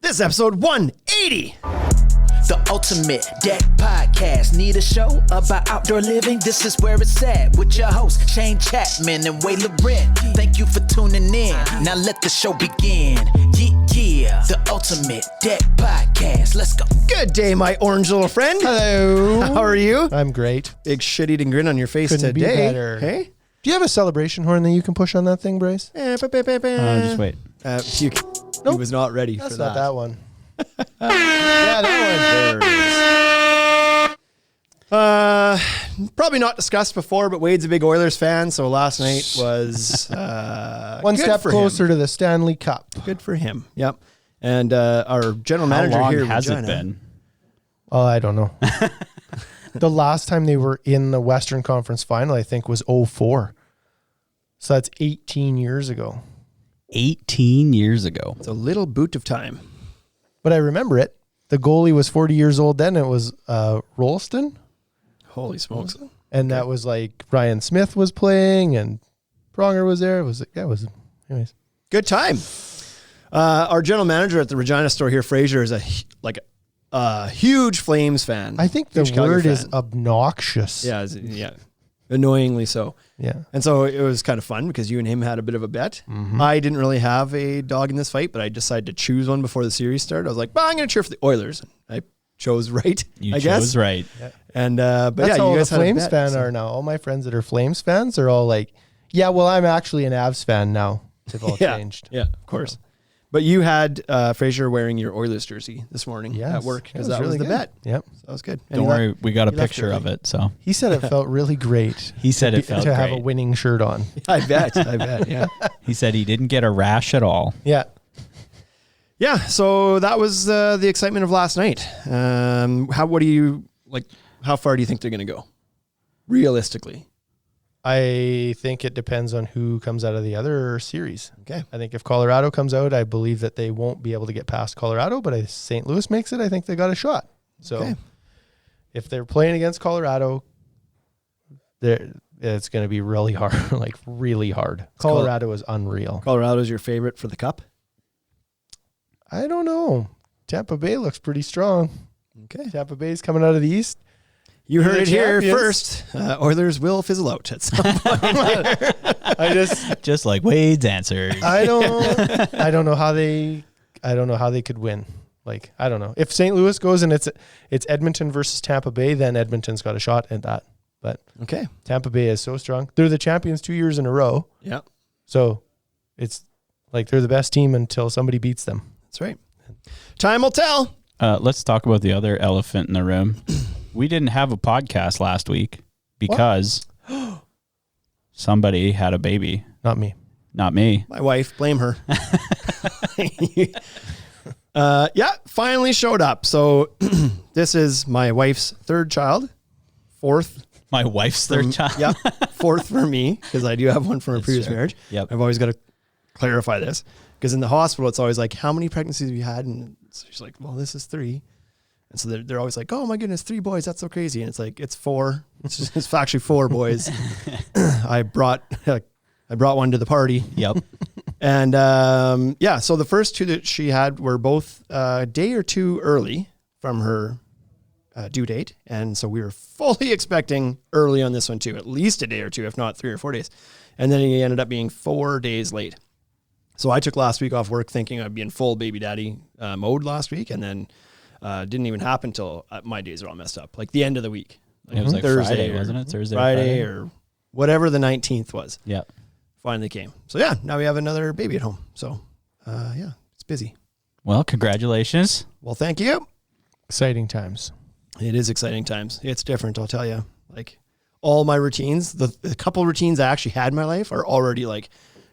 This is episode 180. The Ultimate Deck Podcast. Need a show about outdoor living? This is where it's at with your hosts, Shane Chapman and Way Laurent. Thank you for tuning in. Now let the show begin. Yeah. The Ultimate Deck Podcast. Let's go. Good day, my orange little friend. Hello. How are you? I'm great. Big shit-eating grin on your face Couldn't today. be better. Hey? Do you have a celebration horn that you can push on that thing, Bryce? Just wait. He was not ready That's for that. not that one. Yeah, that one. Probably not discussed before, but Wade's a big Oilers fan, so last night was one good step for closer him. to the Stanley Cup. Good for him. Yep. And our general manager How long here has Regina, it been? Oh, I don't know. The last time they were in the Western Conference Final, I think, was 2004. So that's 18 years ago. 18 years ago. It's a little boot of time. But I remember it. The goalie was 40 years old then. It was Rolston. Holy smokes. And that was like Ryan Smith was playing and Pronger was there. It was anyways. Good time. Our general manager at the Regina store here, Fraser, is a huge Flames fan. I think the Huge Calgary word is fan. obnoxious. Yeah, annoyingly so. Yeah. And so it was kind of fun because you and him had a bit of a bet. Mm-hmm. I didn't really have a dog in this fight, but I decided to choose one before the series started. I was like, well, I'm going to cheer for the Oilers. I chose right, You I guess. chose right. Yeah. And but That's yeah, all you the guys had a Flames bet, fan so- are now. All my friends that are Flames fans are all like, yeah, well, I'm actually an Avs fan now. They've all Yeah, changed. yeah, of course. But you had Fraser wearing your Oilers jersey this morning Yes, at work because it that was really the good. bet. Yep. So that was good. And Don't he left- worry, we got a he left picture early. of it. So He said it felt really great. he said it felt to have a great. winning shirt on. I bet, yeah. He said he didn't get a rash at all. Yeah. Yeah, so that was the excitement of last night. How far do you think they're going to go? Realistically. I think it depends on who comes out of the other series. Okay. I think if Colorado comes out, I believe that they won't be able to get past Colorado, but if St. Louis makes it, I think they got a shot. So Okay. if they're playing against Colorado, it's going to be really hard, like really hard. Colorado is unreal. Colorado's your favorite for the Cup? I don't know. Tampa Bay looks pretty strong. Okay. Tampa Bay's coming out of the East. You heard it here champions. first. Oilers will fizzle out at some point. Just like Wade's answers. I don't know how they could win. Like, I don't know. If St. Louis goes and it's Edmonton versus Tampa Bay, then Edmonton's got a shot at that. But Okay. Tampa Bay is so strong. They're the champions 2 years in a row. Yeah, So it's like they're the best team until somebody beats them. that's right. Time will tell. Let's talk about the other elephant in the room. We didn't have a podcast last week because somebody had a baby. Not me. Not me. My wife, blame her. Finally showed up. So this is my wife's third child, fourth. My wife's third child. Yep, fourth for me because I do have one from a previous true. marriage. Yep. I've always got to clarify this because in the hospital it's always like, how many pregnancies have you had? And she's like, well, this is 3. And so they're always like, oh my goodness, 3 boys. That's so crazy. And it's like, it's 4. It's actually 4 boys. I brought one to the party. Yep. And so the first 2 that she had were both a day or 2 early from her due date. And so we were fully expecting early on this one too, at least a day or 2, if not 3 or 4 days. And then he ended up being 4 days late. So I took last week off work thinking I'd be in full baby daddy mode last week. And then didn't even happen until my days are all messed up, like the end of the week. It was like Thursday Friday, or wasn't it? Thursday, Friday or whatever the 19th was. Yeah. Finally came. So yeah, now we have another baby at home. So it's busy. Well, congratulations. Well, thank you. Exciting times. It is exciting times. It's different, I'll tell you. Like all my routines, the couple routines I actually had in my life are already like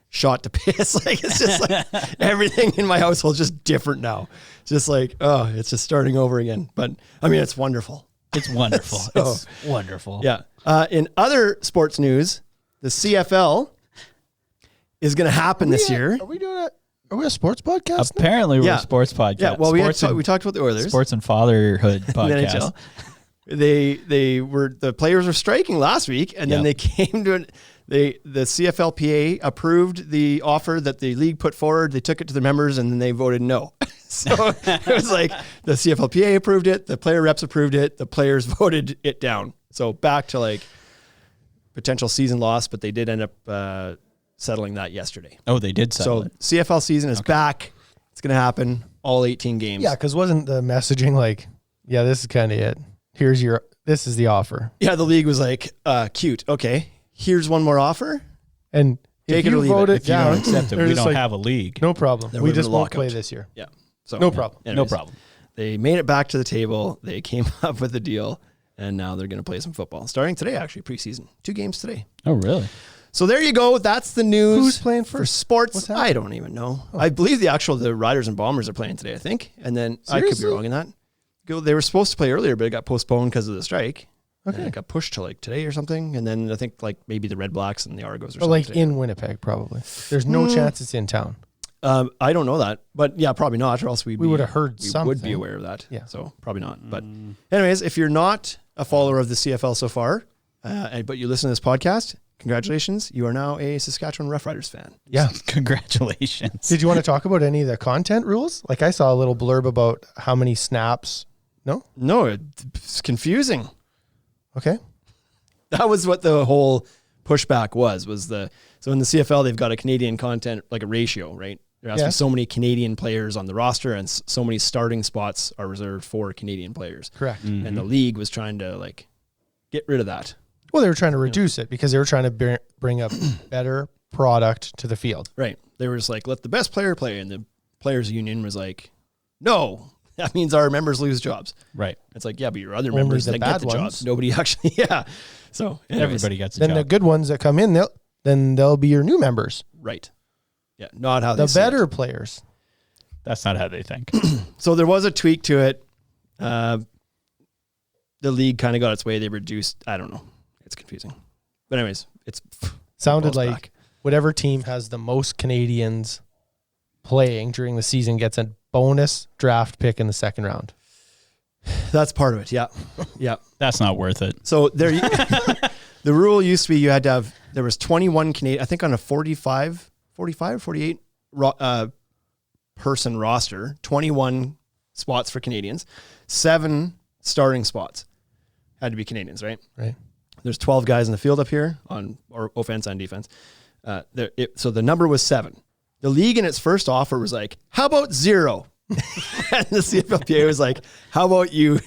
shot to piss. Like it's just like everything in my household is just different now. It's just like, it's just starting over again. But I mean, it's wonderful. It's wonderful. It's wonderful. Yeah. In other sports news, the CFL is going to happen this year. Are we doing it? Are we a sports podcast? Apparently, we're Yeah. a sports podcast. Yeah. Well, we talked about the Oilers. Sports and fatherhood in the podcast. NHL. The players were striking last week, and then Yep. they came to the CFLPA approved the offer that the league put forward. They took it to the members, and then they voted no. So it was like the CFLPA approved it, the player reps approved it, the players voted it down. So back to like potential season loss, but they did end up settling that yesterday. Oh, they did settle So it. CFL season is back. It's going to happen. All 18 games. Yeah, because wasn't the messaging like, yeah, this is kind of it. This is the offer. Yeah, the league was like, cute. Okay, here's one more offer. And Take if it or you leave it. vote it If you down, don't accept it, they're we just don't like, have a league. no problem. Then We we're just gonna won't play lockout. this year. Yeah. So No problem. No anyways, problem. They made it back to the table. They came up with a deal, and now they're going to play some football. Starting today, actually, preseason. 2 games today. Oh, really? So there you go. That's the news. Who's playing for first? sports? What's happening? I don't even know. I believe the Riders and Bombers are playing today, I think. And then I could be Seriously? wrong in that. They were supposed to play earlier, but it got postponed because of the strike. Okay. And it got pushed to like today or something. And then I think like maybe the Red Blacks and the Argos or But something. like today. in Winnipeg, probably. There's no chance it's in town. I don't know that, but yeah, probably not, or else we would have heard would be something. aware of that. Yeah. So probably not. But anyways, if you're not a follower of the CFL so far, but you listen to this podcast, congratulations. You are now a Saskatchewan Roughriders fan. Yeah. Congratulations. Did you want to talk about any of the content rules? Like I saw a little blurb about how many snaps. No? No, it's confusing. Okay. That was what the whole pushback was so in the CFL, they've got a Canadian content, like a ratio, right? There has to Yeah. be so many Canadian players on the roster and so many starting spots are reserved for Canadian players. Correct. And the league was trying to like get rid of that. Well, they were trying to reduce it because they were trying to bring up better product to the field. Right. They were just like, let the best player play. And the players union was like, no, that means our members lose jobs. Right. It's like, yeah, but your other Only members the that bad get the ones. jobs. Nobody actually, yeah. So anyways, Everybody gets a Then job. the good ones that come in, they'll be your new members. right. Yeah. Not how The they see it. better players. That's not how they think. So there was a tweak to it. The league kind of got its way. They reduced, I don't know. It's confusing. But anyways, it's Sounded football's like back. whatever team has the most Canadians playing during the season gets a bonus draft pick in the second round. That's part of it. Yeah. Yeah. That's not worth it. So there, the rule used to be you had to have, there was 21 Canadian, I think on a 48 person roster, 21 spots for Canadians, 7 starting spots had to be Canadians, right? Right. There's 12 guys in the field up here on or offense and defense. So the number was 7. The league in its first offer was like, how about 0? And the CFLPA was like, how about you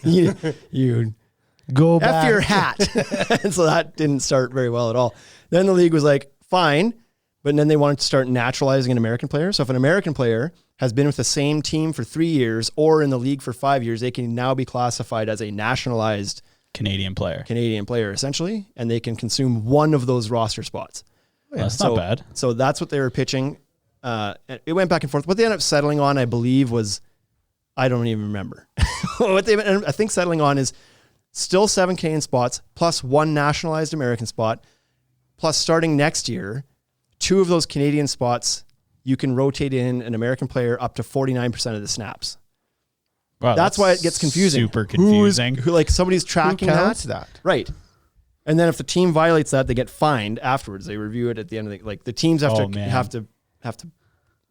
Go F back. your hat. And so that didn't start very well at all. Then the league was like, fine. But then they wanted to start naturalizing an American player. So if an American player has been with the same team for 3 years or in the league for 5 years, they can now be classified as a nationalized Canadian player. Canadian player, essentially. And they can consume one of those roster spots. That's So- not bad. So that's what they were pitching. It went back and forth. What they ended up settling on, I believe, was, I don't even remember. What they ended up, I think, settling on is still 7 Canadian spots plus 1 nationalized American spot, plus starting next year, 2 of those Canadian spots, you can rotate in an American player up to 49% of the snaps. Wow, That's why it gets confusing. Super confusing. Who like somebody's Who tracking counts that. that? Right. And then if the team violates that, they get fined afterwards. They review it at the end of the, like the teams have Oh, to man. have to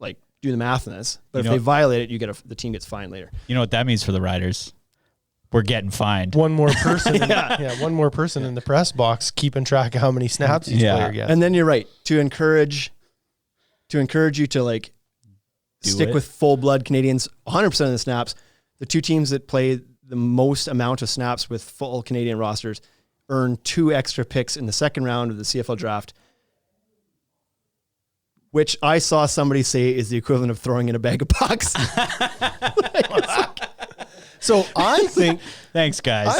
like do the math in this. But You if know- they violate it, the team gets fined later. You know what that means for the Riders? We're getting fined. One more person. Yeah. One more person in the press box keeping track of how many snaps each Yeah. player gets. And then you're right to encourage you to like Do stick it. with full blood Canadians 100% of the snaps. The 2 teams that play the most amount of snaps with full Canadian rosters earn 2 extra picks in the second round of the CFL draft, which I saw somebody say is the equivalent of throwing in a bag of pucks. So I think Thanks, guys.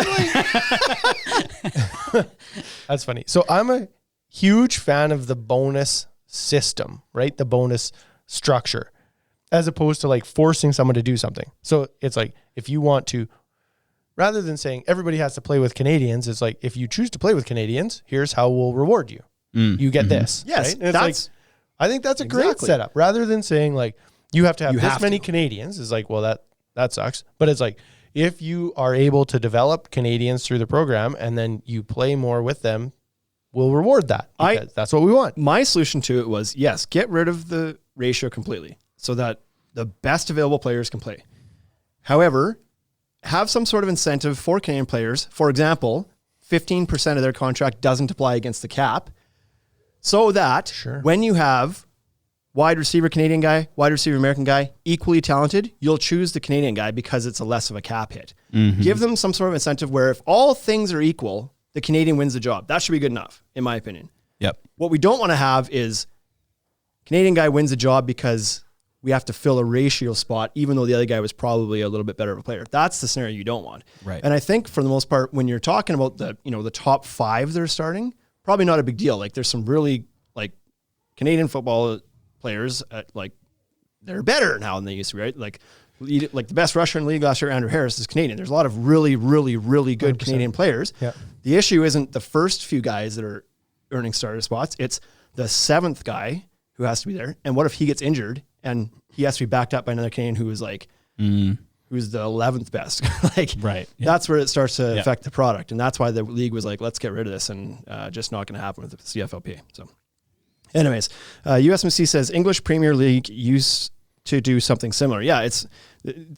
that's funny. So I'm a huge fan of the bonus system, right? The bonus structure, as opposed to like forcing someone to do something. So it's like, if you want to, rather than saying everybody has to play with Canadians, it's like, if you choose to play with Canadians, here's how we'll reward you. You get this. Yes, right? And it's that's- like, I think that's a great Exactly. setup. Rather than saying like, you have to have You this have many to. Canadians, is like, well, that sucks. But it's like, if you are able to develop Canadians through the program and then you play more with them, we'll reward that. Because that's what we want. My solution to it was, yes, get rid of the ratio completely so that the best available players can play. However, have some sort of incentive for Canadian players. For example, 15% of their contract doesn't apply against the cap, so that when you have wide receiver Canadian guy, wide receiver American guy, equally talented, you'll choose the Canadian guy because it's a less of a cap hit. Give them some sort of incentive where if all things are equal, the Canadian wins the job. That should be good enough, in my opinion. Yep. What we don't want to have is Canadian guy wins the job because we have to fill a ratio spot, even though the other guy was probably a little bit better of a player. That's the scenario you don't want. Right. And I think for the most part, when you're talking about the top 5 that are starting, probably not a big deal. Like there's some really like Canadian football players they're better now than they used to be, right? Like the best rusher in the league last year, Andrew Harris, is Canadian. There's a lot of really, really, really good 100%. Canadian players. Yeah. The issue isn't the first few guys that are earning starter spots. It's the 7th guy who has to be there. And what if he gets injured and he has to be backed up by another Canadian who is like, who's the 11th best? Right. Yeah. That's where it starts to affect the product. And that's why the league was like, let's get rid of this, and just not going to happen with the CFLP. So anyways, USMC says English Premier League used to do something similar. Yeah, it's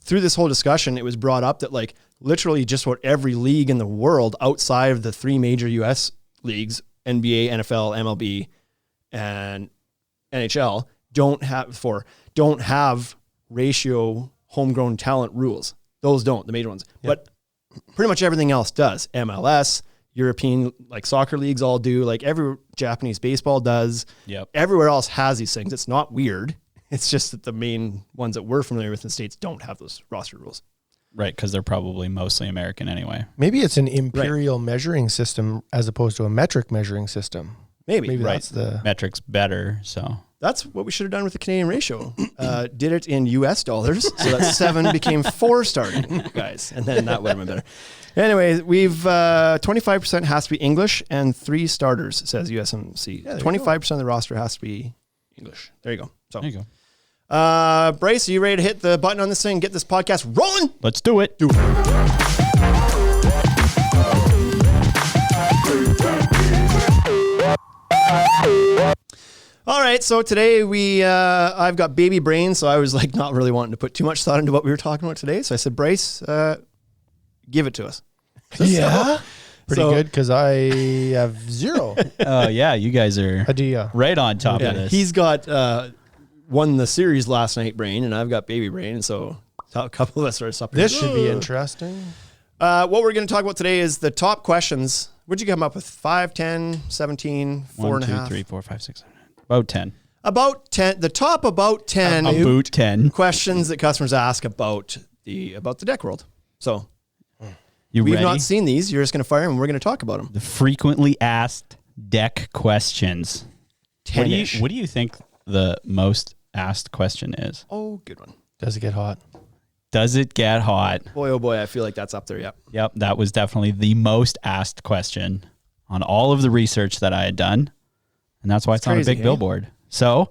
through this whole discussion, it was brought up that like literally just about every league in the world outside of the 3 major US leagues, NBA, NFL, MLB, and NHL, don't have ratio homegrown talent rules. Those don't, the major ones. Yep. But pretty much everything else does. MLS, European, like soccer leagues all do, like every Japanese baseball does. Yep. Everywhere else has these things. It's not weird. It's just that the main ones that we're familiar with in the States don't have those roster rules. Right, because they're probably mostly American anyway. Maybe it's an imperial measuring system as opposed to a metric measuring system. Maybe right. That's the metric's better. So that's what we should have done with the Canadian ratio. Did it in US dollars so that 7 became 4 starting guys, and then that would have been better. Anyway, we've 25% has to be English and 3 starters, says USMC. 25% of the roster has to be English. There you go. So there you go. Bryce, are you ready to hit the button on this thing and get this podcast rolling? Let's do it. All right, so today I've got baby brain, so I was like not really wanting to put too much thought into what we were talking about today. So I said, Bryce, give it to us. Yeah. Pretty good, because I have 0. Yeah, you guys are idea right on top of this. He's got won the series last night brain, and I've got baby brain, and so a couple of us are up here. This should be interesting. What we're going to talk about today is the top questions. What'd you come up with? 5, 10, 17, 4 1, and a 2, half? 3, 4, 5, 6, 7, 8. About 10. About 10. The top about 10 About 10 questions that customers ask about the deck world. So we've not seen these. You're just going to fire them, and we're going to talk about them. The frequently asked deck questions. 10-ish. What do you think the most asked question is? Oh, good one. Does it get hot? Does it get hot? Boy, oh boy, I feel like that's up there. Yep. Yep, that was definitely the most asked question on all of the research that I had done. And that's why it's on a big billboard. So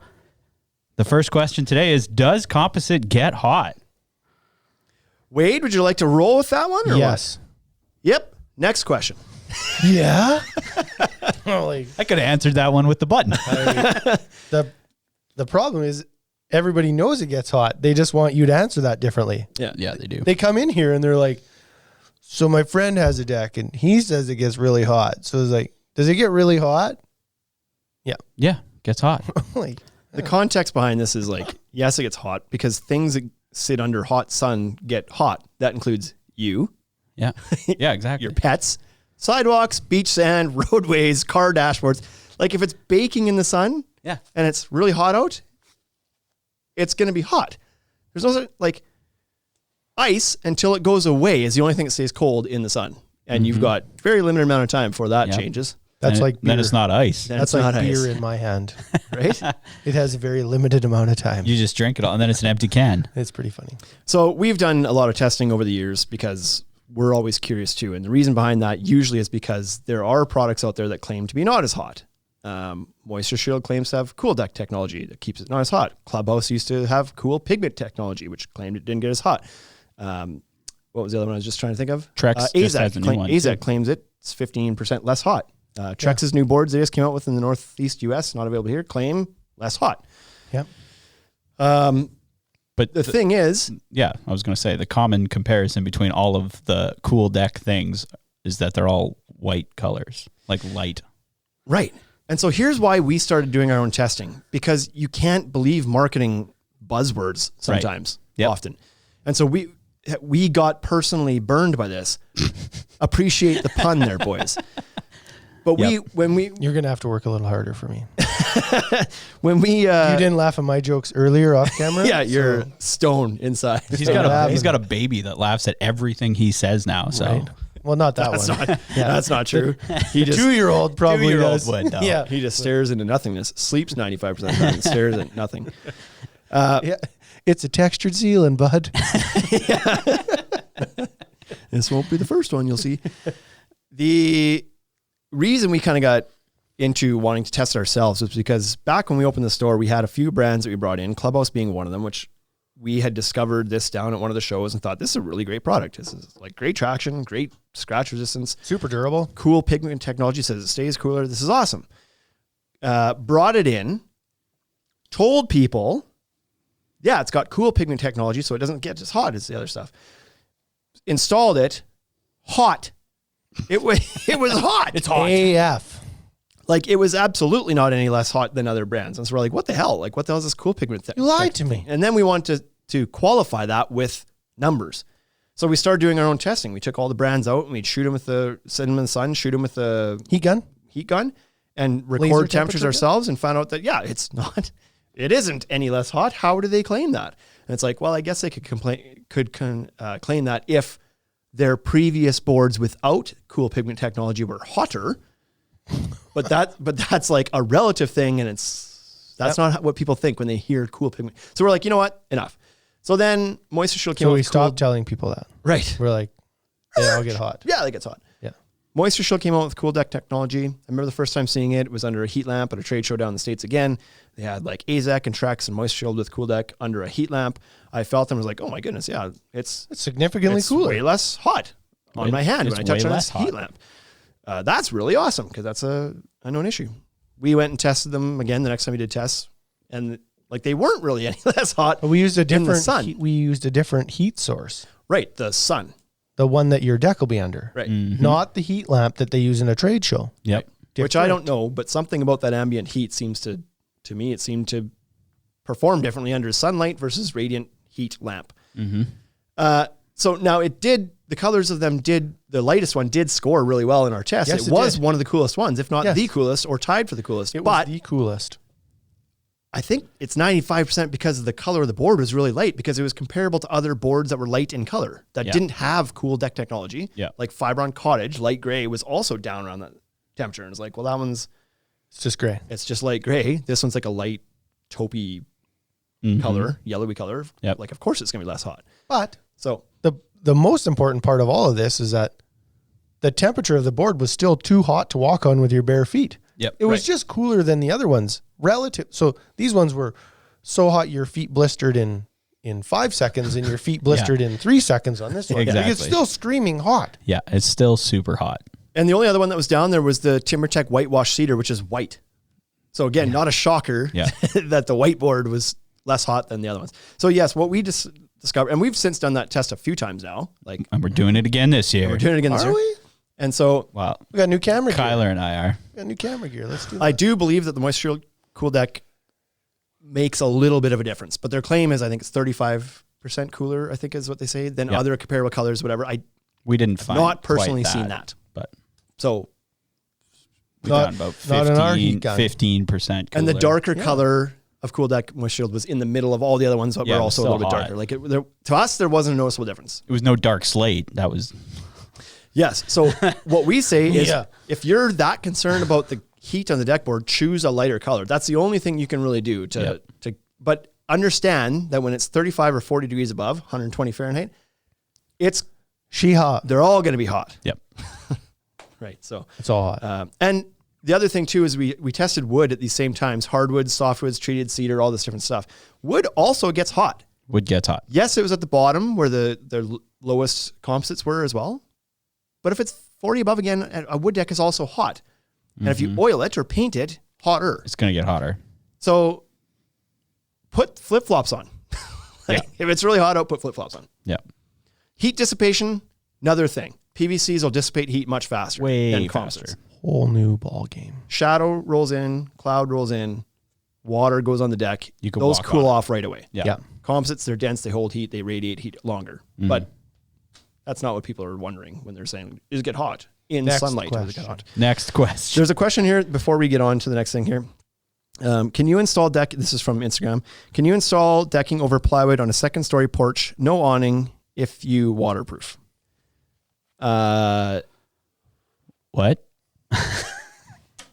the first question today is, does composite get hot? Wade, would you like to roll with that one? Or yes. What? Yep. Next question. Yeah. I could have answered that one with the button. The problem is everybody knows it gets hot. They just want you to answer that differently. Yeah, they do. They come in here and they're like, so my friend has a deck and he says it gets really hot. So it's like, does it get really hot? Yeah, gets hot. The context behind this is like, yes, it gets hot because things that sit under hot sun get hot. That includes you. Yeah. Yeah, exactly. Your pets, sidewalks, beach sand, roadways, car dashboards. Like if it's baking in the sun and it's really hot out, it's going to be hot. There's no like ice until it goes away is the only thing that stays cold in the sun. And you've got very limited amount of time before that changes. That's like beer. Then it's not ice. That's like beer in my hand, right? It has a very limited amount of time. You just drink it all, and then it's an empty can. It's pretty funny. So we've done a lot of testing over the years because we're always curious too. And the reason behind that usually is because there are products out there that claim to be not as hot. Moisture Shield claims to have cool deck technology that keeps it not as hot. Clubhouse used to have cool pigment technology, which claimed it didn't get as hot. What was the other one I was just trying to think of? Trex AZAC claims it's 15% less hot. Trex's new boards they just came out with in the Northeast US, not available here, claim less hot. Yep. But the thing is, yeah, I was going to say the common comparison between all of the cool deck things is that they're all white colors, like light. right. And so here's why we started doing our own testing, because you can't believe marketing buzzwords sometimes, Yep. often. And so we got personally burned by this. Appreciate the pun there, boys. But when we You're gonna have to work a little harder for me. when we You didn't laugh at my jokes earlier off camera. yeah, you're stone inside. He's got a baby that laughs at everything he says now. So Right. Well, not that That's one. not, that's not true. He just 2-year-old probably 2-year-old does. would, though. Yeah. he just stares into nothingness. Sleeps 95% of the time and stares at nothing. Yeah. It's a textured ceiling, bud. This won't be the first one you'll see. The reason we kind of got into wanting to test ourselves was because back when we opened the store, we had a few brands that we brought in, Clubhouse being one of them, which we had discovered this down at one of the shows and thought, this is a really great product. This is like great traction, great scratch resistance, Super durable. cool pigment technology, says it stays cooler. This is awesome. Brought it in, told people, yeah, it's got cool pigment technology, so it doesn't get as hot as the other stuff. Installed it, hot. It was hot. It's hot. AF. Like, it was absolutely not any less hot than other brands. And so we're like, what the hell? Like, what the hell is this cool pigment? You lied to me. And then we wanted to qualify that with numbers. So we started doing our own testing. We took all the brands out and we'd shoot them with send them in the sun, shoot them with the Heat gun. heat gun and Laser record temperatures temperature? ourselves and found out that, yeah, it isn't any less hot. How do they claim that? And it's like, well, I guess they could claim that if their previous boards without cool pigment technology were hotter, but that's like a relative thing. And that's not what people think when they hear cool pigment. So we're like, you know what? Enough. So then Moisture Shield came out. So we with stopped telling people that. Right. We're like, they all get hot. Yeah, it gets hot. Yeah. Moisture Shield came out with cool deck technology. I remember the first time seeing it was under a heat lamp at a trade show down in the States again. They had like AZEK and Trex and Moisture Shield with cool deck under a heat lamp. I felt them, was like, oh my goodness, yeah, it's Significantly cooler. way less hot on my hand when I touch on this hot. heat lamp. That's really awesome because that's a known issue. We went and tested them again the next time we did tests, and like they weren't really any less hot. But we used a in the different sun. we used a different heat source. Right, the sun. The one that your deck will be under. Right. Not the heat lamp that they use in a trade show. Yep. Which I don't know, but something about that ambient heat seems to me, it seemed to perform differently under sunlight versus radiant heat lamp. So now the colors of them the lightest one did score really well in our test. Yes, it it was did. one of the coolest ones, if not Yes. the coolest or tied for the coolest. It but was the coolest. I think it's 95% because the color of the board was really light because it was comparable to other boards that were light in color that Yeah. didn't have cool deck technology. Yeah. Like Fibron Cottage, light gray, was also down around that temperature. And it's like, well, that one's, It's just gray. it's just light gray. This one's like a light taupey color, yellowy color. Yep. Like, of course it's going to be less hot. But So the most important part of all of this is that the temperature of the board was still too hot to walk on with your bare feet. Yep. It was just cooler than the other ones relative. So these ones were so hot your feet blistered in 5 seconds and your feet blistered in 3 seconds on this one. Exactly. Like, it's still screaming hot. Yeah, it's still super hot. and the only other one that was down there was the TimberTech whitewash cedar, which is white. So again, not a shocker Yeah. that the whiteboard was less hot than the other ones. So yes, what we just discovered, and we've since done that test a few times now. Like And we're doing it again this year. we're doing it again this Are year. we? And so Wow. We got new camera gear. Kyler and I are. We got new camera gear. Let's do that. I do believe that the Moisture Shield Cool Deck makes a little bit of a difference, but their claim is I think it's 35% cooler, I think is what they say, than Yeah. other comparable colors, whatever. I We didn't find not quite personally seen that. But So, we Not- found about not in our heat gun. 15% cooler. and the darker color of Cool Deck Moisture Shield was in the middle of all the other ones that Yeah, were it was also a little still bit hot. darker. Like to us, there wasn't a noticeable difference. It was no dark slate. That was Yes. So what we say is Yeah. if you're that concerned about the heat on the deck board, choose a lighter color. That's the only thing you can really do but understand that when it's 35 or 40 degrees above 120 Fahrenheit, hot. they're all going to be hot. Yep. Right. So, It's all hot. and the other thing too is we tested wood at these same times, hardwoods, softwoods, treated cedar, all this different stuff. Wood also gets hot. Wood gets hot. Yes, it was at the bottom where the lowest composites were as well. But if it's 40 above again, a wood deck is also hot. And if you oil it or paint it, hotter. It's going to get hotter. So put flip-flops on. Like, if it's really hot out, put flip-flops on. Yeah. Heat dissipation, another thing. PVCs will dissipate heat much faster than composites. faster. Whole new ball game. Shadow rolls in, cloud rolls in, water goes on the deck. You can Those walk cool on it. off right away. Yeah. Composites, they're dense, they hold heat, they radiate heat longer. Mm-hmm. But that's not what people are wondering when they're saying, does it get hot in Next sunlight? Does it get question. hot? Next question. There's a question here before we get on to the next thing here. Can you install deck? This is from Instagram. Can you install decking over plywood on a second story porch? No awning if you waterproof. What?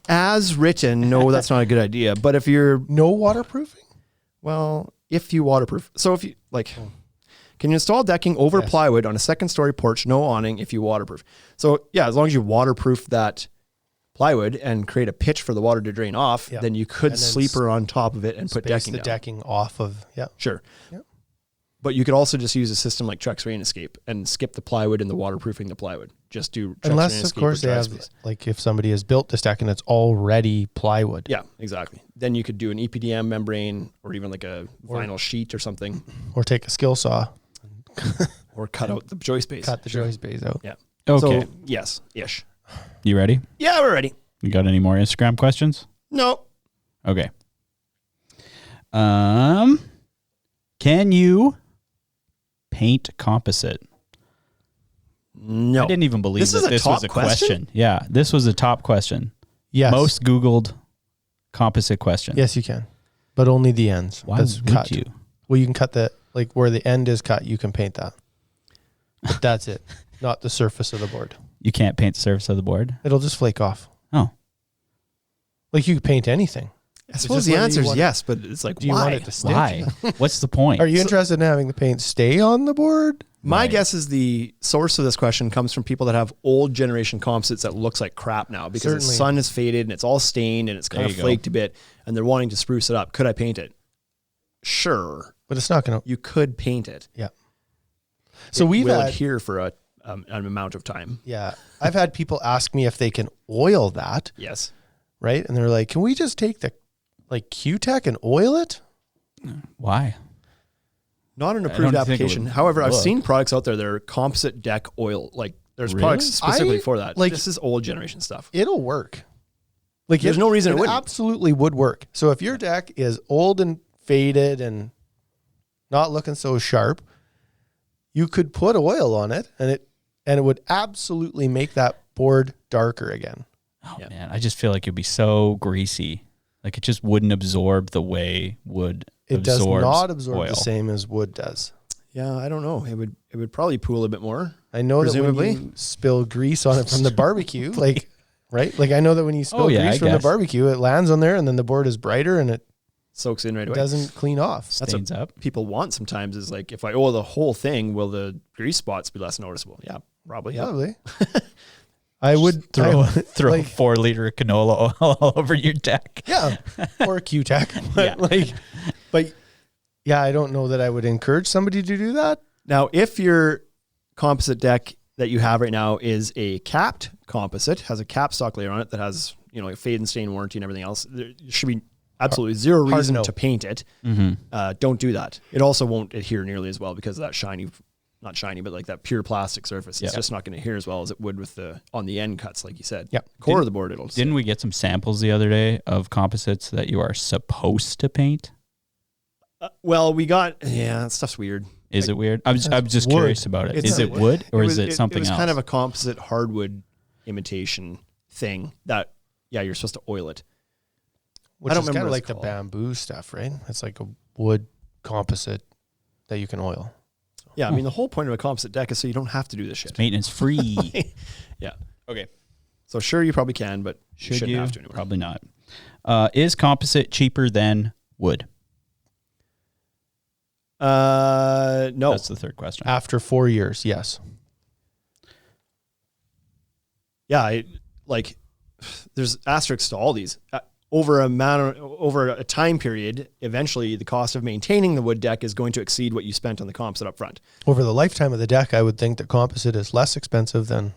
As written, no, that's not a good idea. But if you're, No waterproofing? well, if you waterproof. So if you can you install decking over Yes. plywood on a second story porch? No awning if you waterproof. So yeah, as long as you waterproof that plywood and create a pitch for the water to drain off, Yeah. then you could And then sleeper on top of it and put Space decking the down. decking off of, Sure. Yep. But you could also just use a system like Trex Rain Escape and skip the plywood and the waterproofing the plywood. Just do Trex Rain Unless, of Escape course, with they dry have, space. like, if somebody has built this deck and it's already plywood. Yeah, exactly. Then you could do an EPDM membrane or even like a vinyl sheet or something, Or take a skill saw, or cut out the joist base. cut the joist bays out. Yeah. Okay. So, yes, ish. You ready? Yeah, we're ready. You got any more Instagram questions? No. Okay. Can you paint composite? No. I didn't even believe This is that a this top was a question? question. Yeah, this was a top question. Yes. Most Googled composite question. Yes, you can. But only the ends. Why That's would cut. you? Well, you can cut like where the end is cut, you can paint that. But that's it. Not the surface of the board. You can't paint the surface of the board? It'll just flake off. Oh. Like you could paint anything. I suppose just the whether answer you is want- yes, but it's like, Do you why? want it to stick? Why? What's the point? Are you interested in having the paint stay on the board? My Right. guess is the source of this question comes from people that have old generation composites that looks like crap now because the Certainly. sun is faded and it's all stained and it's kind There of you go. flaked a bit and they're wanting to spruce it up. Could I paint it? Sure. But it's not going to. You could paint it. Yeah. So It we've will had. adhere for an amount of time. Yeah. I've had people ask me if they can oil that, Yes. right? And they're like, can we just take the like Q-Tech and oil it? Why? Not an don't approved think it application. would However, I've look. seen products out there that are composite deck oil. Like there's Really? products specifically I- for that. like- This is old generation stuff. It'll work. Like There's no reason it wouldn't. absolutely would work. So if your deck is old and faded and not looking so sharp, you could put oil on it and it would absolutely make that board darker again. Oh Yeah. man, I just feel like it'd be so greasy. Like it just wouldn't absorb the way wood It does absorbs not absorb oil. the same as wood does. Yeah, I don't know. It would probably pool a bit more. I know that Presumably. when you spill grease on it from the barbecue, like, right? Like I know that when you spill Oh, yeah, grease I from the guess. barbecue, it lands on there and then the board is brighter and it Soaks in right away. doesn't clean off. That's Stains up. People want sometimes is like, if I oil the whole thing, will the grease spots be less noticeable? Yeah, probably. Yeah. Probably. I would Throw I would, throw like, 4 liter of canola oil all over your deck. yeah, or a Q-Tech. But but yeah, I don't know that I would encourage somebody to do that. Now, if your composite deck that you have right now is a capped composite, has a cap stock layer on it that has, like fade and stain warranty and everything else, there should be absolutely zero Hard reason no. to paint it. Mm-hmm. Don't do that. It also won't adhere nearly as well because of that not shiny, but like that pure plastic surface. It's Yeah. just not going to adhere as well as it would with on the end cuts, like you said. Yep. Core of the board, it'll. Didn't we get some samples the other day of composites that you are supposed to paint? Well, we got, that stuff's weird. Is it weird? I'm just wood. curious about it. It's Is it wood. wood or is was- it something It was else? kind of a composite hardwood imitation thing that, you're supposed to oil it. Which I don't is remember kind of what like it's the called. bamboo stuff, right? It's like a wood composite that you can oil. Yeah, I mean, the whole point of a composite deck is so you don't have to do this shit. maintenance free. Yeah. Okay. So sure, you probably can, but you Should shouldn't you? have to anymore. Probably not. Is composite cheaper than wood? No. That's the third question. After 4 years, yes. Yeah, there's asterisks to all these. Over a time period, eventually the cost of maintaining the wood deck is going to exceed what you spent on the composite up front. Over the lifetime of the deck, I would think that composite is less expensive than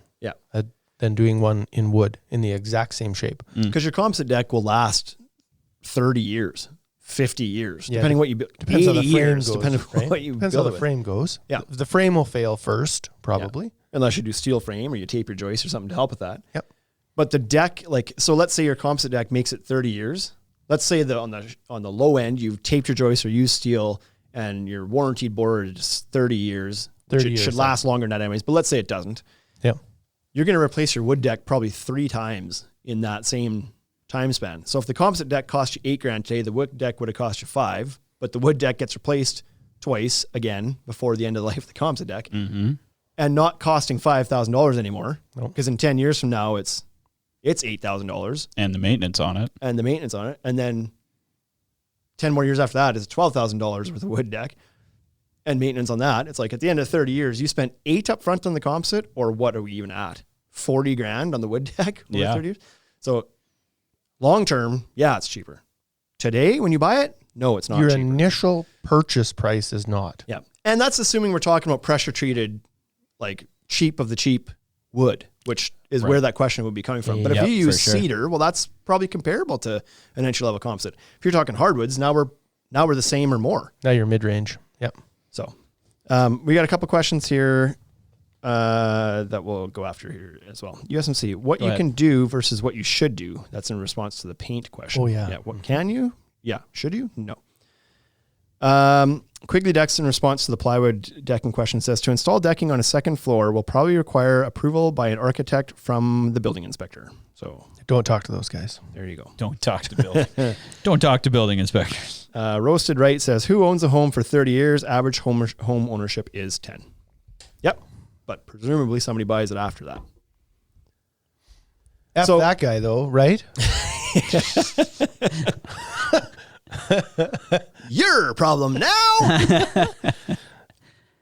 doing one in wood in the exact same shape. Because your composite deck will last 30 years, 50 years, Yeah, depending what you build. Depends how the frame years, goes. depending Right? on what you Depends build how it the with. frame goes. Yeah. The frame will fail first, probably. Unless you do steel frame or you tape your joists or something to help with that. Yep. But the deck, like, so let's say your composite deck makes it 30 years. Let's say that on the low end, you've taped your joists or used steel and your warranted board is 30 years. 30 years. Should last longer than that anyways, but let's say it doesn't. Yep. You're going to replace your wood deck probably 3 times in that same time span. So if the composite deck cost you $8,000 today, the wood deck would have cost you 5, but the wood deck gets replaced twice again before the end of the life of the composite deck, and not costing $5,000 anymore. Because in 10 years from now, it's $8,000 And the maintenance on it. and then 10 more years after that is $12,000 worth of wood deck and maintenance on that. It's like at the end of 30 years, you spent 8 up front on the composite, or what are we even at? $40,000 on the wood deck over Yeah. 30 years. So long term, yeah, it's cheaper. Today, when you buy it, no, it's not Your cheaper. initial purchase price is not. Yeah. And that's assuming we're talking about pressure treated, like cheap of the cheap wood, which is where that question would be coming from. But Yep, if you use for sure. cedar, well, that's probably comparable to an entry level composite. If you're talking hardwoods, now we're the same or more. Now you're mid-range. Yep. So we got a couple questions here that we'll go after here as well. USMC, what Go you ahead. can do versus what you should do. That's in response to the paint question. Oh, yeah. Yeah. What can you? Yeah. Should you? No. Quigley Decks in response to the plywood decking question says, to install decking on a second floor will probably require approval by an architect from the building inspector. So Don't talk to those guys. there you go. Don't talk to building. Don't talk to building inspectors. Roasted Right says, who owns a home for 30 years? Average home ownership is 10. Yep. But presumably somebody buys it after that. F So- that guy, though, right? Your problem now.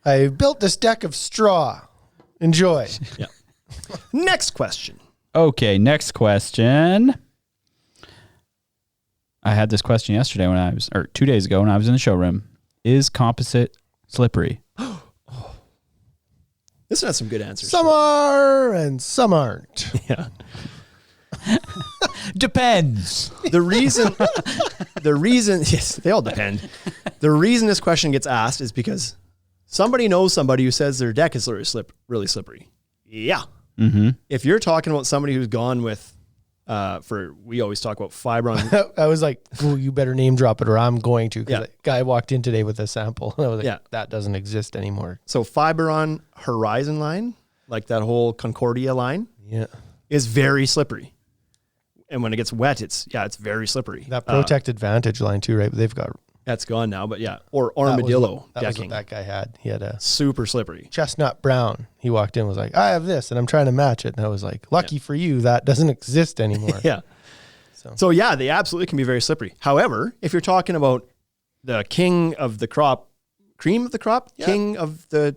I built this deck of straw. Enjoy. Yeah. Next question. Okay, next question. I had this question yesterday or 2 days ago when I was in the showroom. Is composite slippery? This one has some good answers. Some are and some aren't. Yeah. Depends. The reason, yes, they all depend. The reason this question gets asked is because somebody knows somebody who says their deck is really slippery. Yeah. Mm-hmm. If you're talking about somebody who's gone with, we always talk about Fibron. I was like, ooh, you better name drop it or I'm going to. Because Yeah. a guy walked in today with a sample. And I was like, Yeah. that doesn't exist anymore. So Fibron Horizon line, like that whole Concordia line, Yeah. is very slippery. And when it gets wet, it's very slippery. That Protect Advantage line too, right? They've got That's gone now, but yeah. Or armadillo that was decking. what that guy had. He had a Super slippery. chestnut brown. He walked in and was like, I have this and I'm trying to match it. And I was like, lucky for you, that doesn't exist anymore. Yeah. So yeah, they absolutely can be very slippery. However, if you're talking about the king of the crop, cream of the crop, Yeah. king of the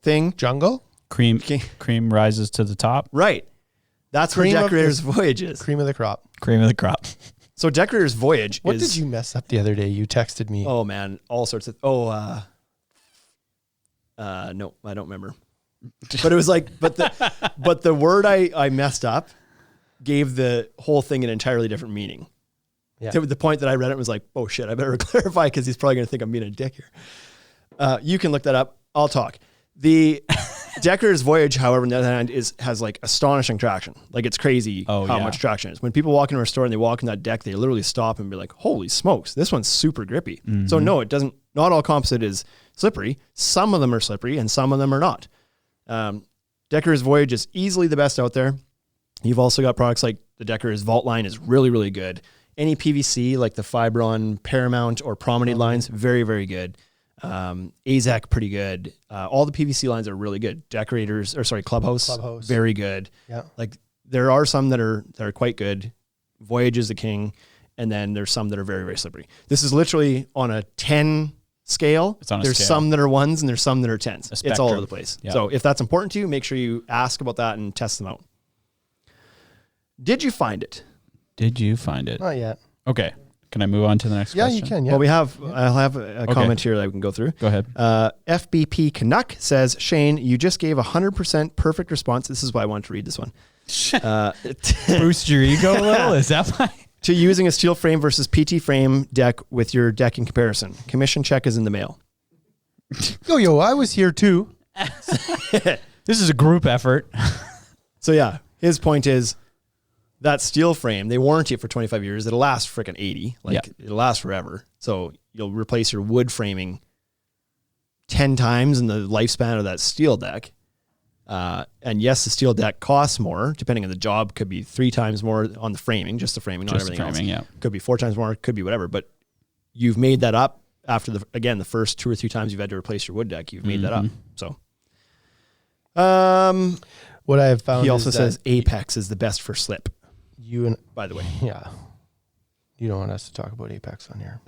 thing, Jungle? Cream Okay. cream rises to the top. right. That's Cream where of Decorator's Voyage is. Cream of the crop. Cream of the crop. So Decorator's Voyage What is... did you mess up the other day? You texted me. Oh man, all sorts of... no, I don't remember. But it was like, but the word I messed up gave the whole thing an entirely different meaning. Yeah. To the point that I read it was like, oh shit, I better clarify because he's probably going to think I'm being a dick here. You can look that up. I'll talk. The Decorator's Voyage, however, on the other hand, has like astonishing traction. Like it's crazy how much traction it is. When people walk into our store and they walk in that deck, they literally stop and be like, holy smokes, this one's super grippy. So no, it doesn't, not all composite is slippery. Some of them are slippery and some of them are not. Decorator's Voyage is easily the best out there. You've also got products like the Decorator's Vault line is really, really good. Any PVC like the Fibron, Paramount, or Promenade lines, very, very good. AZAC, pretty good. All the PVC lines are really good. Clubhouse, very good. Yeah. Like there are some that are quite good. Voyage is the king, and then there's some that are very, very slippery. This is literally on a 10 scale. It's on a there's scale. some that are ones and there's some that are 10s. It's all spectrum. over the place. Yeah. So if that's important to you, make sure you ask about that and test them out. Did you find it? Did you find it? Not yet. Okay. Can I move on to the next Yeah, question? you can. Yeah. Well, I'll have a comment here that we can go through. Go ahead. FBP Canuck says, Shane, you just gave 100% perfect response. This is why I wanted to read this one. Boost your ego a little? Is that why? to using a steel frame versus PT frame deck with your deck in comparison. Commission check is in the mail. Yo, I was here too. This is a group effort. So yeah, his point is that steel frame, they warranty it for 25 years. It'll last freaking 80. It'll last forever. So you'll replace your wood framing 10 times in the lifespan of that steel deck. And yes, the steel deck costs more, depending on the job. Could be 3 times more on the framing, just the framing, not everything else. Yeah. Could be 4 times more, could be whatever. But you've made that up after the first 2 or 3 times you've had to replace your wood deck. You've made that up. So, what I have found, he also says Apex is the best for slip. By the way, yeah, you don't want us to talk about Apex on here.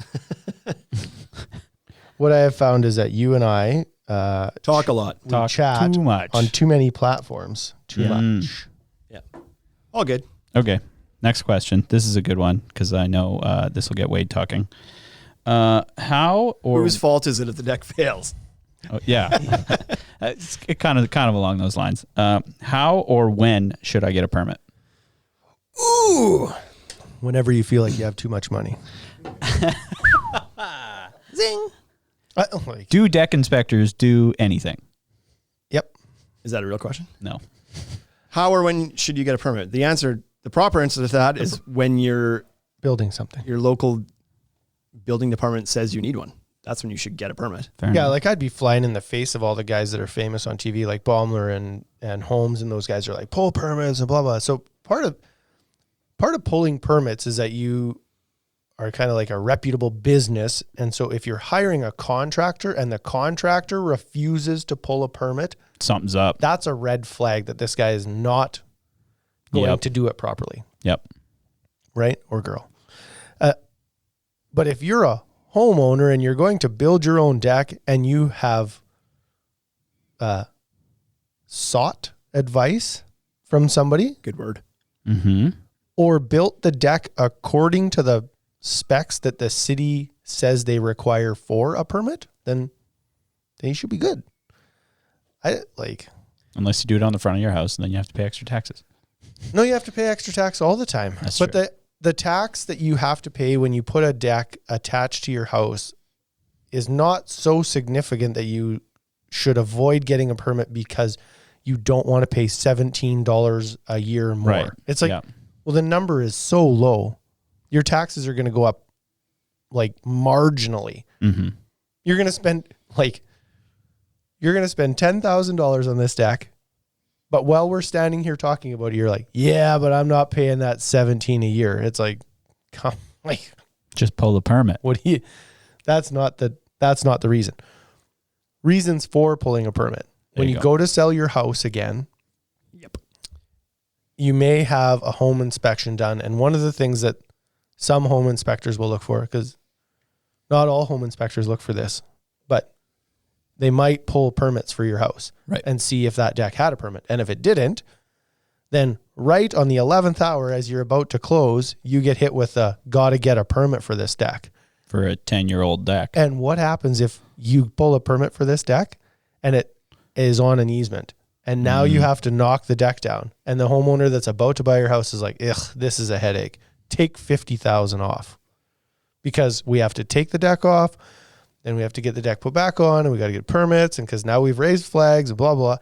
What I have found is that you and I talk a lot. We chat too much on too many platforms. Too much. Yeah. All good. Okay. Next question. This is a good one because I know this will get Wade talking. Whose fault is it if the deck fails? Oh, yeah. It's kind of along those lines. How or when should I get a permit? Ooh. Whenever you feel like you have too much money. Zing. Do deck inspectors do anything? Yep. Is that a real question? No. How or when should you get a permit? The proper answer to that is when you're building something. Your local building department says you need one. That's when you should get a permit. Fair enough. Like I'd be flying in the face of all the guys that are famous on TV, like Baumler and Holmes, and those guys are like, pull permits and blah, blah. So part of pulling permits is that you are kind of like a reputable business. And so if you're hiring a contractor and the contractor refuses to pull a permit, something's up. That's a red flag that this guy is not going to do it properly. Yep. Right? Or girl. But if you're a homeowner and you're going to build your own deck and you have sought advice from somebody, good word, or built the deck according to the specs that the city says they require for a permit, then you should be good. Unless you do it on the front of your house and then you have to pay extra taxes. No, you have to pay extra tax all the time. That's but true. The tax that you have to pay when you put a deck attached to your house is not so significant that you should avoid getting a permit because you don't want to pay $17 a year more. Right. It's like, well, the number is so low. Your taxes are going to go up like marginally. Mm-hmm. You're going to spend $10,000 on this deck. But while we're standing here talking about it, you're like, yeah, but I'm not paying that $17 a year. It's like, just pull the permit. That's not the reason. Reasons for pulling a permit. When you go to sell your house again, you may have a home inspection done. And one of the things that some home inspectors will look for, because not all home inspectors look for this, but they might pull permits for your house and see if that deck had a permit. And if it didn't, then right on the 11th hour, as you're about to close, you get hit with gotta get a permit for this deck. For a 10-year-old deck. And what happens if you pull a permit for this deck and it is on an easement and now you have to knock the deck down and the homeowner that's about to buy your house is like, ugh, this is a headache. Take $50,000 off because we have to take the deck off. Then we have to get the deck put back on and we got to get permits. And because now we've raised flags and blah, blah.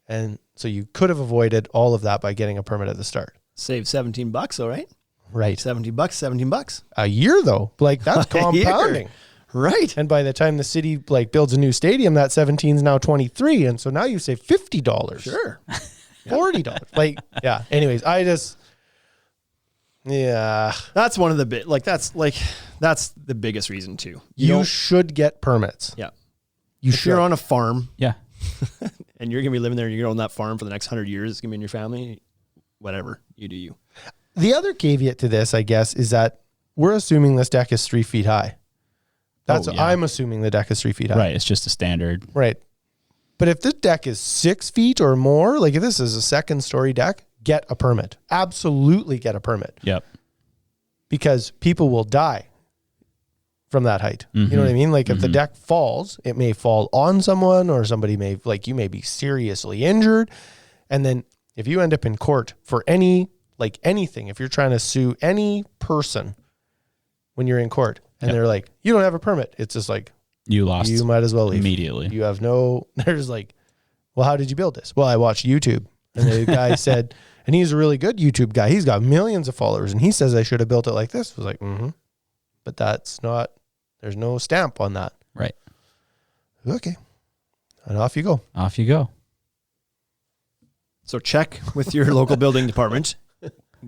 And so you could have avoided all of that by getting a permit at the start. Save $17, all right? Right. $17. A year though. Like that's compounding. Right. And by the time the city builds a new stadium, that 17 is now 23. And so now you save $50. Sure. $40. Anyways, that's one of the that's the biggest reason too. You should get permits. Yeah. If you're on a farm. Yeah. And you're going to be living there and you're going to own that farm for the next 100 years. It's going to be in your family. Whatever. You do you. The other caveat to this, I guess, is that we're assuming this deck is 3 feet high. I'm assuming the deck is 3 feet high. Right. It's just a standard. Right. But if this deck is 6 feet or more, like if this is a 2nd story deck, get a permit. Absolutely get a permit. Yep. Because people will die from that height. You know what I mean? Like if the deck falls, it may fall on someone or somebody you may be seriously injured. And then if you end up in court for any like anything, if you're trying to sue any person when you're in court and they're like, you don't have a permit, it's just like, you lost. You might as well leave immediately. You have no, there's like, well, how did you build this? Well, I watched YouTube. And the guy said, and he's a really good YouTube guy. He's got millions of followers. And he says I should have built it like this. I was like, but that's not, there's no stamp on that. Right. Okay. And off you go. Off you go. So check with your local building department,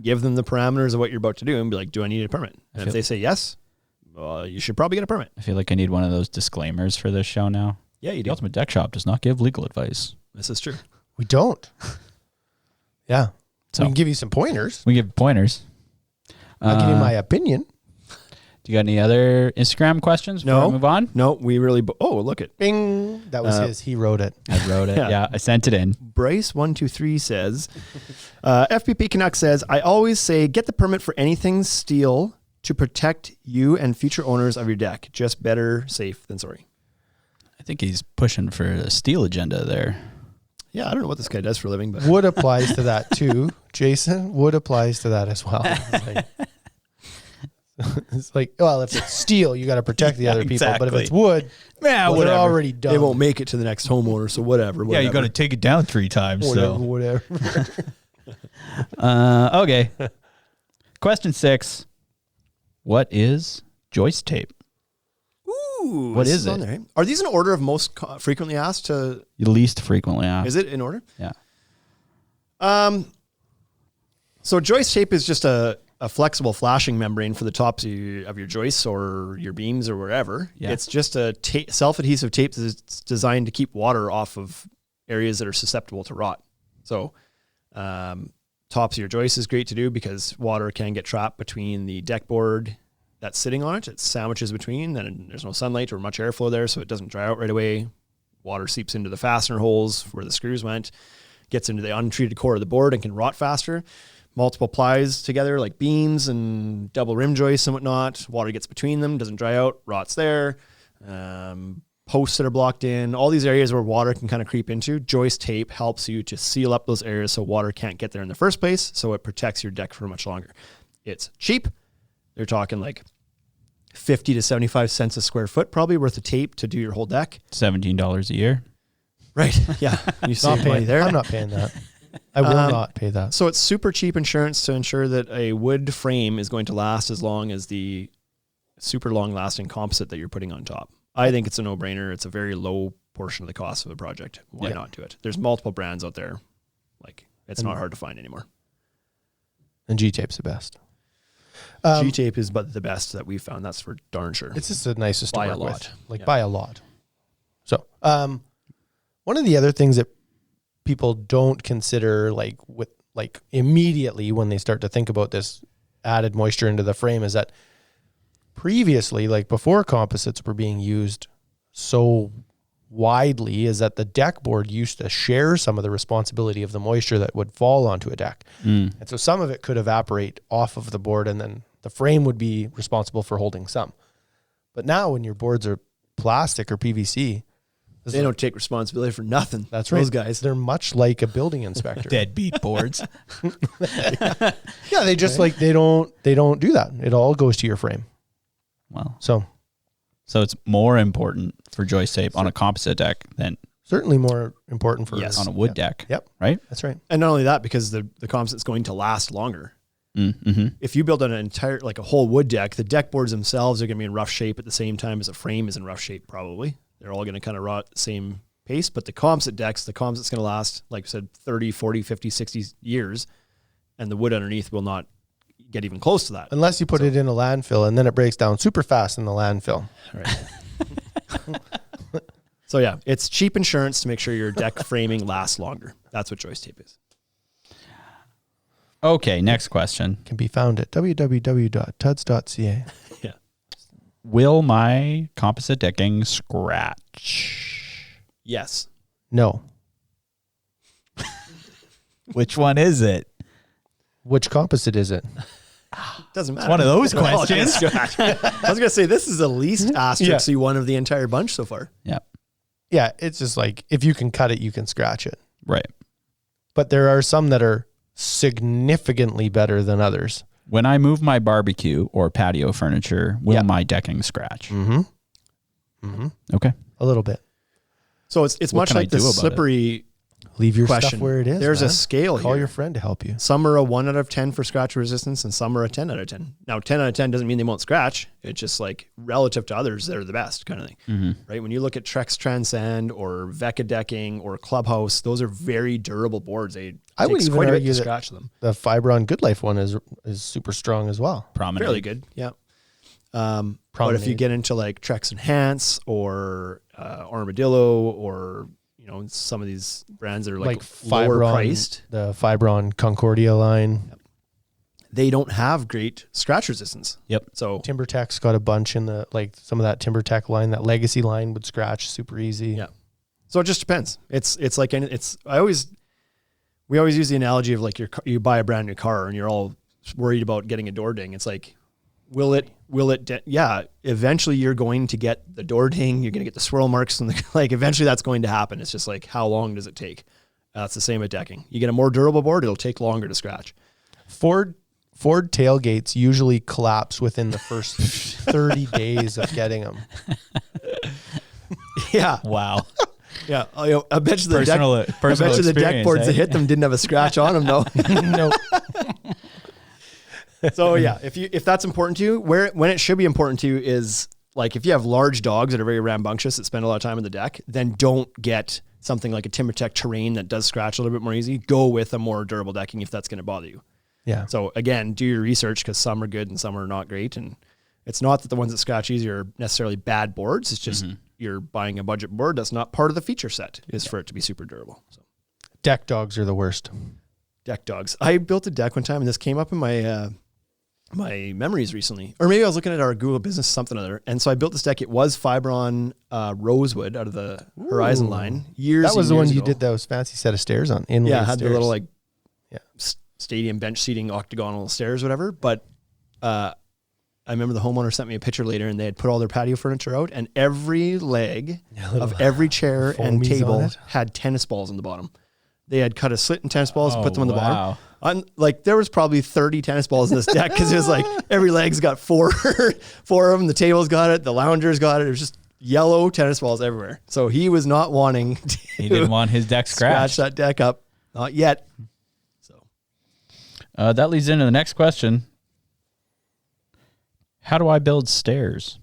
give them the parameters of what you're about to do and be like, do I need a permit? And if they say yes, well, you should probably get a permit. I feel like I need one of those disclaimers for this show now. Yeah, you The do. Ultimate Deck Shop does not give legal advice. This is true. We don't. Yeah. So we can give you some pointers. we give pointers. I'll give you my opinion. Do you got any other Instagram questions before No. we move on? No, we really, oh, look at Bing. That was his. He wrote it. I wrote it. Yeah. Yeah, I sent it in. Bryce123 says, FPP Canuck says, I always say get the permit for anything steel to protect you and future owners of your deck. Just better safe than sorry. I think he's pushing for a steel agenda there. Yeah, I don't know what this guy does for a living, but Wood applies to that too, Jason. Wood applies to that as well. It's like, well, if it's steel, you got to protect the other people. But if exactly. it's wood, Yeah, well, they're already done. they won't make it to the next homeowner, so whatever. Yeah, you got to take it down 3 times. Whatever. Okay. Question 6. What is joist tape? Ooh, What this is it? on there, eh? Are these in order of most frequently asked to? Least frequently asked. Is it in order? Yeah. So joist tape is just a flexible flashing membrane for the tops of your joists or your beams or wherever. Yeah. It's just a self-adhesive tape that's designed to keep water off of areas that are susceptible to rot. So tops of your joists is great to do because water can get trapped between the deck board that's sitting on it. It sandwiches between, then there's no sunlight or much airflow there, so it doesn't dry out right away. Water seeps into the fastener holes where the screws went, gets into the untreated core of the board and can rot faster. Multiple plies together like beams and double rim joists and whatnot. Water gets between them, doesn't dry out, rots there. Posts that are blocked in, all these areas where water can kind of creep into. Joist tape helps you to seal up those areas so water can't get there in the first place, so it protects your deck for much longer. It's cheap. They're talking like 50 to 75 cents a square foot probably worth of tape to do your whole deck. $17 a year. Right. Yeah. You save money there. I'm not paying that. I will not pay that. So it's super cheap insurance to ensure that a wood frame is going to last as long as the super long lasting composite that you're putting on top. I think it's a no-brainer. It's a very low portion of the cost of a project. Why not do it? There's multiple brands out there. Like it's not hard to find anymore. And G-tape's the best. G-tape is but the best that we've found. That's for darn sure. It's just the nicest By to a work lot. with. Like Yeah. by a lot. So, one of the other things that people don't consider like immediately when they start to think about this added moisture into the frame is that previously, like before composites were being used so widely, is that the deck board used to share some of the responsibility of the moisture that would fall onto a deck. And so some of it could evaporate off of the board and then the frame would be responsible for holding some. But now when your boards are plastic or PVC, They don't take responsibility for nothing. that's right. Those guys. They're much like a building inspector. Deadbeat boards. Yeah, they just like they don't do that. It all goes to your frame. Well, So so it's more important for joist tape on a composite deck than certainly more important for Yes. on a wood deck. Yep. Right? That's right. And not only that, because the composite's going to last longer. Mm-hmm. If you build an entire, like a whole wood deck, the deck boards themselves are going to be in rough shape at the same time as a frame is in rough shape, probably. They're all going to kind of rot at the same pace. But the composite's going to last, like I said, 30, 40, 50, 60 years. And the wood underneath will not get even close to that. Unless you put it in a landfill and then it breaks down super fast in the landfill. Right. So yeah, it's cheap insurance to make sure your deck framing lasts longer. That's what joist tape is. Okay, next question. Can be found at www.tuds.ca. Yeah. Will my composite decking scratch? Yes. No. Which one is it? Which composite is it? Doesn't matter. one of those Oh, questions. that's good. I was going to say, this is the least asterisk one of the entire bunch so far. Yeah. Yeah, it's just like if you can cut it, you can scratch it. Right. But there are some that are significantly better than others. When I move my barbecue or patio furniture, will my decking scratch? Okay. A little bit. So it's much like the slippery Leave your question. stuff where it is. There's man. a scale Call here. your friend to help you. Some are a 1 out of 10 for scratch resistance, and some are a 10 out of 10. Now, 10 out of 10 doesn't mean they won't scratch. It's just like relative to others, they're the best kind of thing, right? When you look at Trex Transcend or Vecca decking or Clubhouse, those are very durable boards. I would even quite a bit argue to that scratch them. the Fibron Good Life one is super strong as well. Prominent. Fairly good, yeah. But if you get into like Trex Enhance or Armadillo or some of these brands that are like lower priced, the Fibron Concordia line, they don't have great scratch resistance. Yep. So TimberTech's got a bunch in some of that TimberTech line. That Legacy line would scratch super easy. Yeah. So it just depends. It's like we always use the analogy of like you buy a brand new car and you're all worried about getting a door ding. It's like, will it eventually you're going to get the door ding, you're going to get the swirl marks, and eventually that's going to happen. It's just like, how long does it take? It's the same with decking. You get a more durable board, it'll take longer to scratch. Ford tailgates usually collapse within the first 30 days of getting them. Yeah. Wow. Yeah. I bet you the personal deck boards that hit them didn't have a scratch on them though. No. So yeah, if that's important to you, when it should be important to you is like if you have large dogs that are very rambunctious that spend a lot of time on the deck, then don't get something like a TimberTech Terrain that does scratch a little bit more easy. Go with a more durable decking if that's going to bother you. Yeah. So again, do your research because some are good and some are not great. And it's not that the ones that scratch easy are necessarily bad boards. It's just you're buying a budget board that's not part of the feature set is for it to be super durable. So Deck dogs are the worst. Deck dogs. I built a deck one time and this came up in my my memories recently, or maybe I was looking at our Google Business something or other, and so I built this deck. It was Fibron Rosewood out of the Horizon line. That was the one you did those fancy set of stairs on. Yeah, had the little stadium bench seating octagonal stairs, whatever. But I remember the homeowner sent me a picture later, and they had put all their patio furniture out, and every leg of every chair and table had tennis balls in the bottom. They had cut a slit in tennis balls and put them on the bottom. There was probably 30 tennis balls in this deck because it was like every leg's got four of them. The table's got it. The lounger's got it. It was just yellow tennis balls everywhere. So he was not wanting to he didn't want his deck scratched. Scratch that deck up. Not yet. So that leads into the next question. How do I build stairs?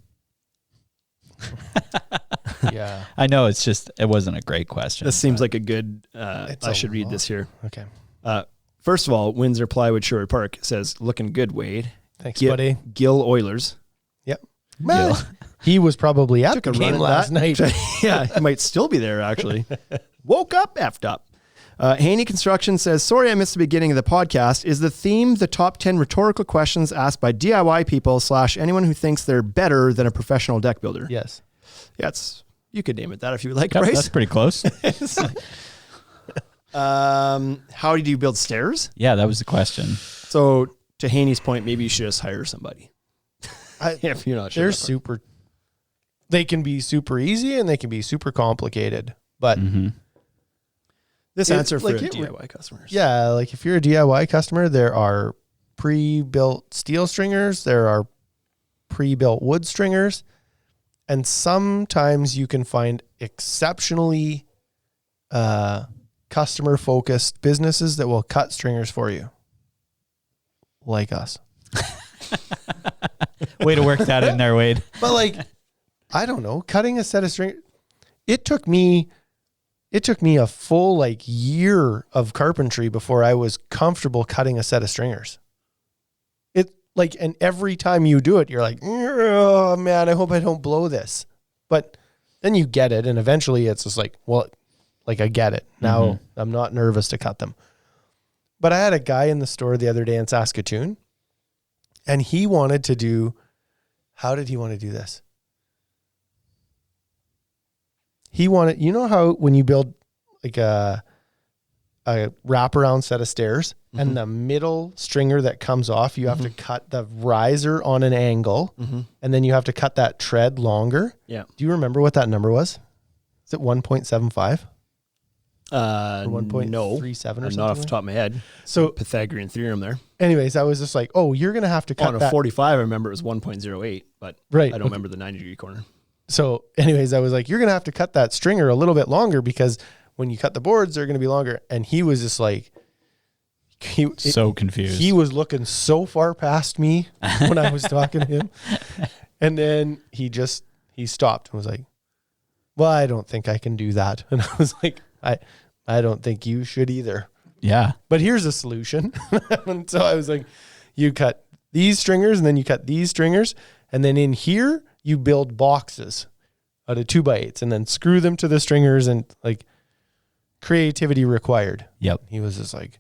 Yeah. I know it wasn't a great question. This seems like a good, I should read this here. Okay. First of all, Windsor Plywood Sherwood Park says, looking good, Wade. Thanks, buddy. Gill Oilers. Yep. Well, he was probably at Took the a game run at last that. night. Yeah, he might still be there, actually. Woke up, effed up. Haney Construction says, sorry I missed the beginning of the podcast. Is the theme the top 10 rhetorical questions asked by DIY people / anyone who thinks they're better than a professional deck builder? Yes. Yeah, you could name it that if you would like, Yep, Bryce. that's pretty close. How did you build stairs? Yeah, that was the question. So to Haney's point, maybe you should just hire somebody. If you're not sure. They can be super easy and they can be super complicated, but this answer for DIY customers. Yeah. Like if you're a DIY customer, there are pre-built steel stringers. There are pre-built wood stringers. And sometimes you can find exceptionally customer-focused businesses that will cut stringers for you, like us. Way to work that in there, Wade. But I don't know, cutting a set of string. It took me a full year of carpentry before I was comfortable cutting a set of stringers. And every time you do it, you're like, oh man, I hope I don't blow this. But then you get it. And eventually it's just I get it. Now I'm not nervous to cut them. But I had a guy in the store the other day in Saskatoon and he wanted to do, how did he want to do this? He wanted, you know how when you build a wraparound set of stairs and the middle stringer that comes off, you have to cut the riser on an angle and then you have to cut that tread longer. Yeah. Do you remember what that number was? Is it 1.75? Or 1.37 No, or something? not off the top of my head. So Pythagorean theorem there. anyways, I was just like, oh, you're going to have to cut On a that. 45, I remember it was 1.08, but Right, I don't okay. remember the 90-degree corner. So anyways, I was like, you're going to have to cut that stringer a little bit longer because when you cut the boards, they're going to be longer. And he was just like, So confused. he was looking so far past me when I was talking to him. And then he stopped and was like, well, I don't think I can do that. And I was like, I don't think you should either. Yeah. But here's a solution. And so I was like, you cut these stringers and then you cut these stringers. And then in here, you build boxes out of 2x8s and then screw them to the stringers and like creativity required. Yep. He was just like,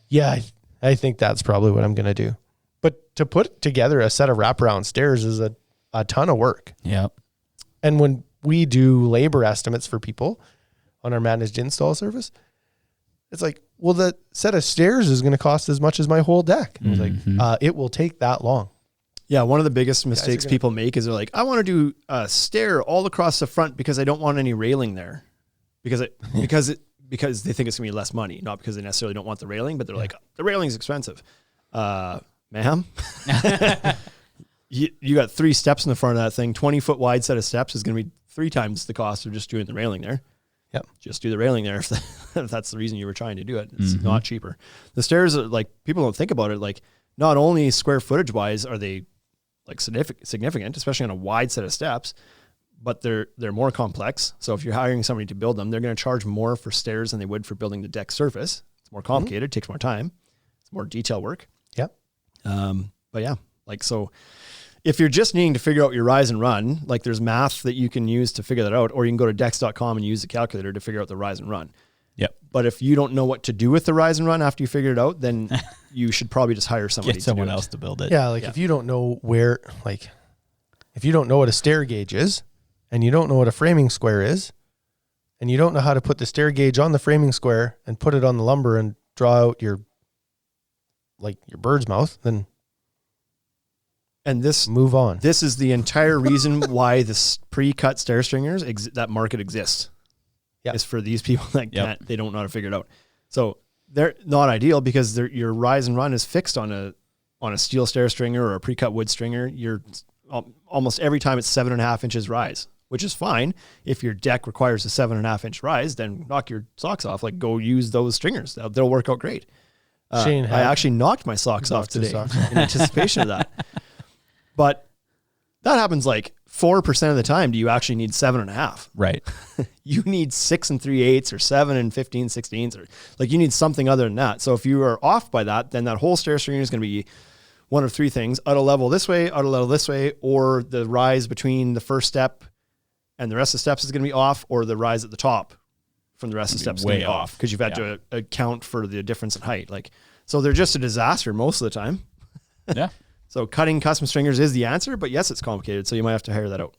yeah, I think that's probably what I'm going to do. But to put together a set of wraparound stairs is a ton of work. Yep. And when we do labor estimates for people on our managed install service, it's like, well, the set of stairs is going to cost as much as my whole deck. And I was like, it will take that long. Yeah, one of the biggest mistakes people make is they're like, I want to do a stair all across the front because I don't want any railing there. Because they think it's going to be less money, not because they necessarily don't want the railing, but they're like, the railing's expensive. Ma'am, you got 3 steps in the front of that thing. 20-foot wide set of steps is going to be 3 times the cost of just doing the railing there. Yep. Just do the railing there if that's the reason you were trying to do it. It's not cheaper. The stairs are like, people don't think about it. Like, not only square footage wise are they like significant, especially on a wide set of steps, but they're more complex. So if you're hiring somebody to build them, they're going to charge more for stairs than they would for building the deck surface. It's more complicated, takes more time. It's more detail work. Yep. But yeah, like, so if you're just needing to figure out your rise and run, like there's math that you can use to figure that out, or you can go to dex.com and use the calculator to figure out the rise and run. Yep. But if you don't know what to do with the rise and run after you figure it out, then you should probably just hire somebody Get someone to do else to build it. Yeah. Like if you don't know if you don't know what a stair gauge is and you don't know what a framing square is, and you don't know how to put the stair gauge on the framing square and put it on the lumber and draw out your bird's mouth, then And this move on. This is the entire reason why this pre-cut stair stringers that market exists. Yeah. Is for these people that can't, they don't know how to figure it out. So they're not ideal because your rise and run is fixed on a steel stair stringer or a pre-cut wood stringer. You're almost every time it's 7.5 inches rise, which is fine. If your deck requires a 7.5 inch rise, then knock your socks off. Like, go use those stringers. They'll work out great. Shane, I actually knocked my socks off today in anticipation of that. But that happens like 4% of the time. Do you actually need 7.5? Right. You need 6 3/8 or 7 15/16, or like you need something other than that. So if you are off by that, then that whole stair stringer is going to be one of 3 things: out of level this way, out of level this way, or the rise between the first step and the rest of the steps is going to be off, or the rise at the top from the rest of the steps is going to be off because you've had to account for the difference in height. Like, so they're just a disaster most of the time. Yeah. So cutting custom stringers is the answer, but yes, it's complicated. So you might have to hire that out.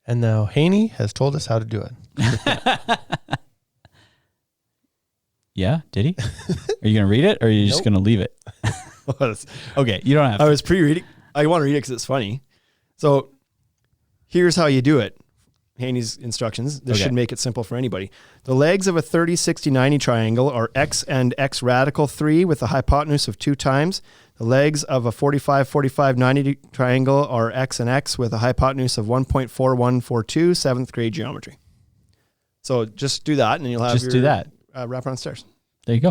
And now Haney has told us how to do it. Yeah. Did he? Are you going to read it or are you just going to leave it? Okay. You don't have to. I was pre-reading. I want to read it because it's funny. So here's how you do it. Haney's instructions. This should make it simple for anybody. The legs of a 30, 60, 90 triangle are x and x radical 3 with a hypotenuse of 2 times. The legs of a 45, 45, 90 triangle are x and x with a hypotenuse of 1.4142, 7th grade geometry. So just do that and you'll have do that. Wraparound stairs. There you go.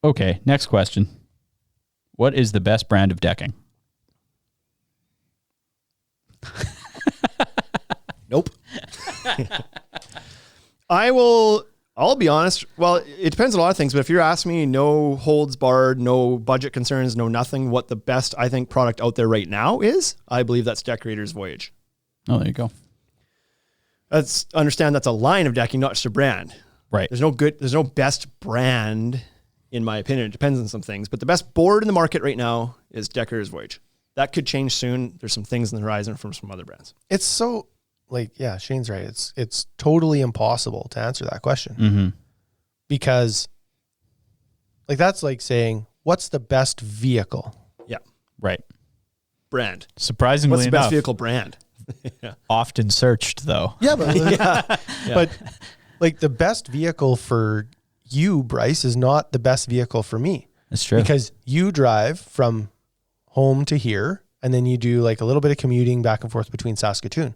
Okay. Next question. What is the best brand of decking? Nope. I'll be honest. Well, it depends on a lot of things, but if you're asking me, no holds barred, no budget concerns, no nothing, what the best, I think, product out there right now is, I believe that's Decorator's Voyage. Oh, there you go. Understand that's a line of decking, not just a brand. Right. There's no best brand, in my opinion. It depends on some things, but the best board in the market right now is Decorator's Voyage. That could change soon. There's some things on the horizon from some other brands. It's so Shane's right. It's totally impossible to answer that question because that's like saying, what's the best vehicle? Yeah. Right. Brand. Surprisingly What's the best enough, vehicle brand? Often searched though. Yeah, but but like the best vehicle for you, Bryce, is not the best vehicle for me. That's true. Because you drive from home to here, and then you do like a little bit of commuting back and forth between Saskatoon.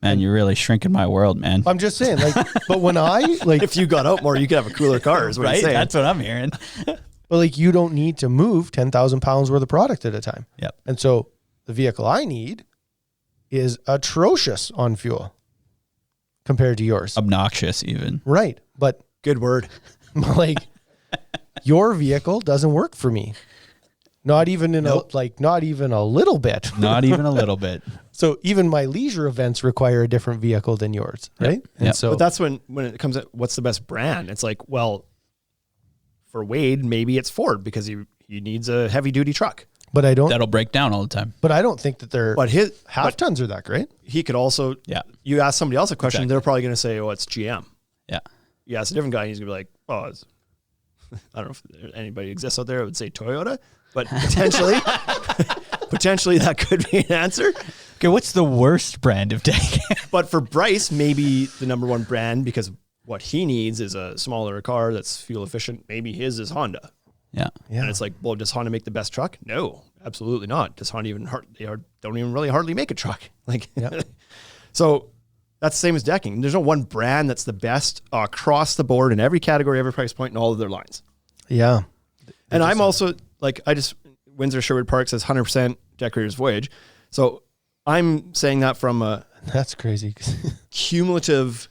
Man, you're really shrinking my world, man. I'm just saying, like, but when I like, If you got out more, you could have a cooler car. Is what right? I'm saying. That's what I'm hearing. but like, you don't need to move 10,000 pounds worth of product at a time. Yep. And so the vehicle I need is atrocious on fuel compared to yours. Obnoxious even. Right. But Good word. like, your vehicle doesn't work for me. Not even not even a little bit. Not even a little bit. So even my leisure events require a different vehicle than yours, right? And Yep. so But that's when it comes at what's the best brand. It's like, well, for Wade, maybe it's Ford because he needs a heavy duty truck. but I don't That'll break down all the time. but I don't think that they're But half tons are that great. he could also. Yeah. You ask somebody else a question, Exactly. they're probably going to say, "Oh, it's GM." Yeah. You ask a different guy, he's going to be like, "Oh, it's, I don't know if anybody exists out there that would say Toyota, but potentially, potentially that could be an answer." Okay, what's the worst brand of deck? But for Bryce, maybe the number one brand, because what he needs is a smaller car that's fuel efficient. Maybe his is Honda. Yeah. Yeah. And it's like, well, does Honda make the best truck? No, absolutely not. Does Honda even don't even really hardly make a truck? Like, so that's the same as decking. There's no one brand that's the best across the board in every category, every price point, in all of their lines. Yeah. And I'm also like, Windsor Sherwood Park says 100% Decorator's Voyage. So I'm saying that from a That's crazy. cumulative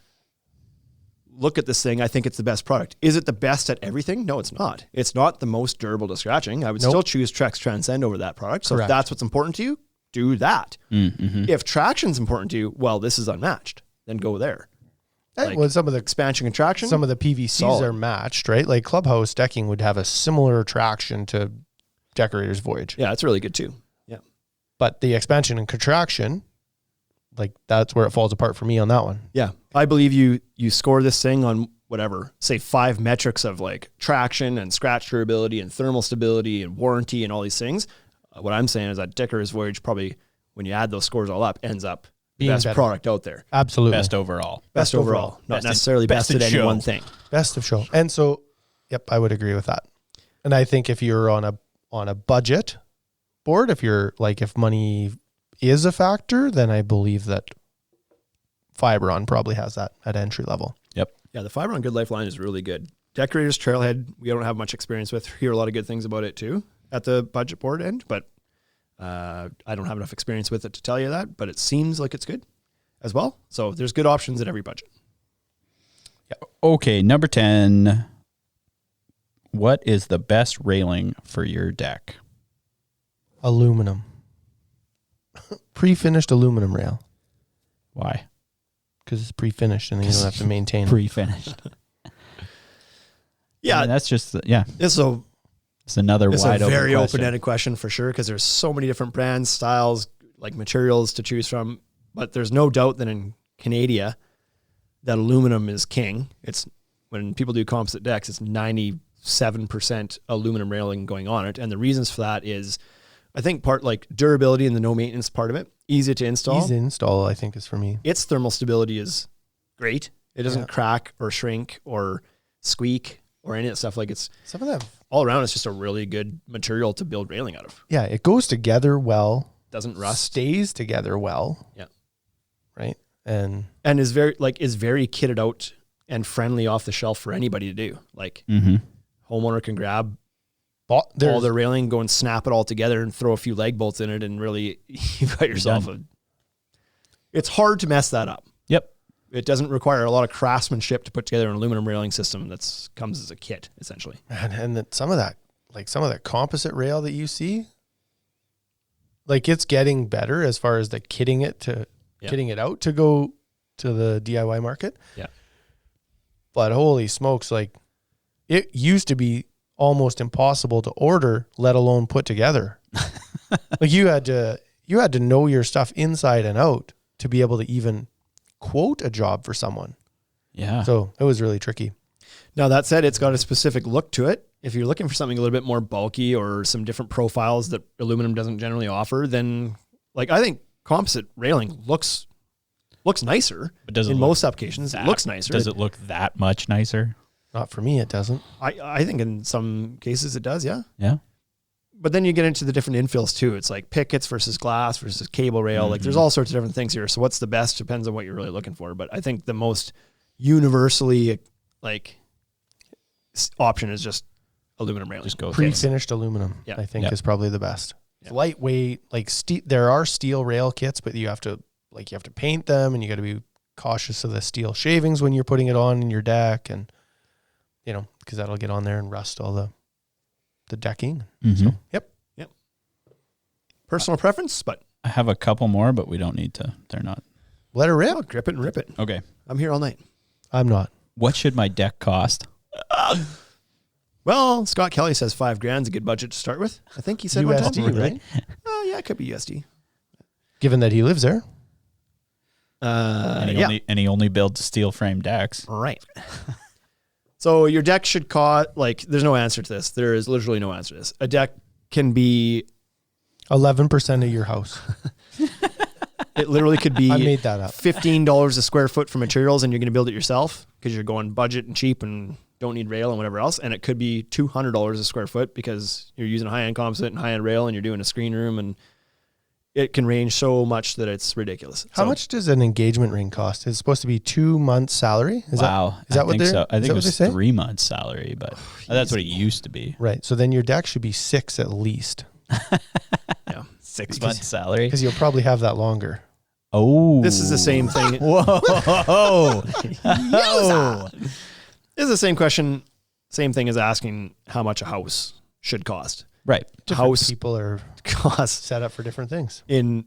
look at this thing. I think it's the best product. Is it the best at everything? No, it's not. It's not the most durable to scratching. I would still choose Trex Transcend over that product. So Correct. if that's what's important to you, do that. If traction's important to you, well, this is unmatched. Then go there. Like, well, some of the expansion and traction. some of the PVCs Solid. are matched, right? Like Clubhouse decking would have a similar traction to Decorator's Voyage. Yeah, it's really good too. Yeah. But the expansion and contraction, like that's where it falls apart for me on that one. Yeah. I believe you score this thing on whatever, say 5 metrics of like traction and scratch durability and thermal stability and warranty and all these things. What I'm saying is that Decorator's Voyage probably, when you add those scores all up, ends up the Being best better. product out there. Absolutely. Best overall. Best overall. Not Best in- necessarily best best in at any show. one thing. Best of show. And so, yep, I would agree with that. And I think if you're on a budget board, if money is a factor, then I believe that Fiberon probably has that at entry level. Yep. Yeah, the Fiberon Good Life line is really good. Decorator's Trailhead, we don't have much experience with. Hear a lot of good things about it too at the budget board end, but I don't have enough experience with it to tell you that, but it seems like it's good as well. So there's good options at every budget. Okay, number 10. What is the best railing for your deck? Aluminum. Pre-finished aluminum rail. Why? Because it's pre-finished and then you don't have to maintain it. Pre-finished. Yeah, I mean, that's just, it's another a wide open very question. open-ended question for sure, because there's so many different brands, styles, like materials to choose from. But there's no doubt that in Canada, that aluminum is king. It's when people do composite decks, it's 97% aluminum railing going on it, and the reasons for that is, I think part like durability and the no maintenance part of it, easy to install. Easy to install, I think, is for me. Its thermal stability is great. It doesn't crack or shrink or squeak or any of that stuff. Like it's Some of them. all around. It's just a really good material to build railing out of. Yeah, it goes together well. Doesn't rust. Stays together well. Yeah. Right. And And is very kitted out and friendly off the shelf for anybody to do. Like homeowner can grab all their railing, go and snap it all together and throw a few leg bolts in it, and really you've got yourself it's hard to mess that up. Yep. It doesn't require a lot of craftsmanship to put together an aluminum railing system that's comes as a kit, essentially. and that some of that composite rail that you see, like it's getting better as far as the kitting it out to go to the DIY market. Yeah. But holy smokes, like it used to be almost impossible to order, let alone put together. Like you had to know your stuff inside and out to be able to even quote a job for someone. Yeah. So it was really tricky. Now, that said, it's got a specific look to it. If you're looking for something a little bit more bulky or some different profiles that aluminum doesn't generally offer, then like I think composite railing looks nicer. But does it in look most applications, it looks nicer. Does it look that much nicer? Not for me, it doesn't. I think in some cases it does, yeah. Yeah. But then you get into the different infills too. It's like pickets versus glass versus cable rail. Like there's all sorts of different things here. So what's the best depends on what you're really looking for. But I think the most universally option is just aluminum railing. Just go Pre-finished aluminum, Yeah. I think is probably the best. It's lightweight, there are steel rail kits, but you have to paint them, and you got to be cautious of the steel shavings when you're putting it on in your deck, and because that'll get on there and rust all the decking. Mm-hmm. So, yep. Personal preference, but I have a couple more, but we don't need to. They're not. Let her rip. grip it and rip it. Okay. I'm here all night. I'm not. What should my deck cost? Well, Scott Kelly says $5,000 is a good budget to start with. I think he said USD, one time. right? Oh yeah, it could be USD. Given that he lives there. And he only builds steel frame decks. Right. So your deck should cost, there's no answer to this. There is literally no answer to this. A deck can be 11% of your house. It literally could be I made that up. $15 a square foot for materials, and you're going to build it yourself because you're going budget and cheap and don't need rail and whatever else. And it could be $200 a square foot because you're using a high-end composite and high-end rail and you're doing a screen room, and it can range so much that it's ridiculous. How much does an engagement ring cost? It's supposed to be 2 months salary. Is Wow. that what think they're? so. I think is that it what they was say? 3 months salary, but that's what it used to be. Right. So then your deck should be 6 at least, Yeah. 6 months salary. because you'll probably have that longer. Oh. This is the same thing. Whoa. This is the same question, same thing as asking how much a house should cost. Right. Different House people are costs set up for different things. in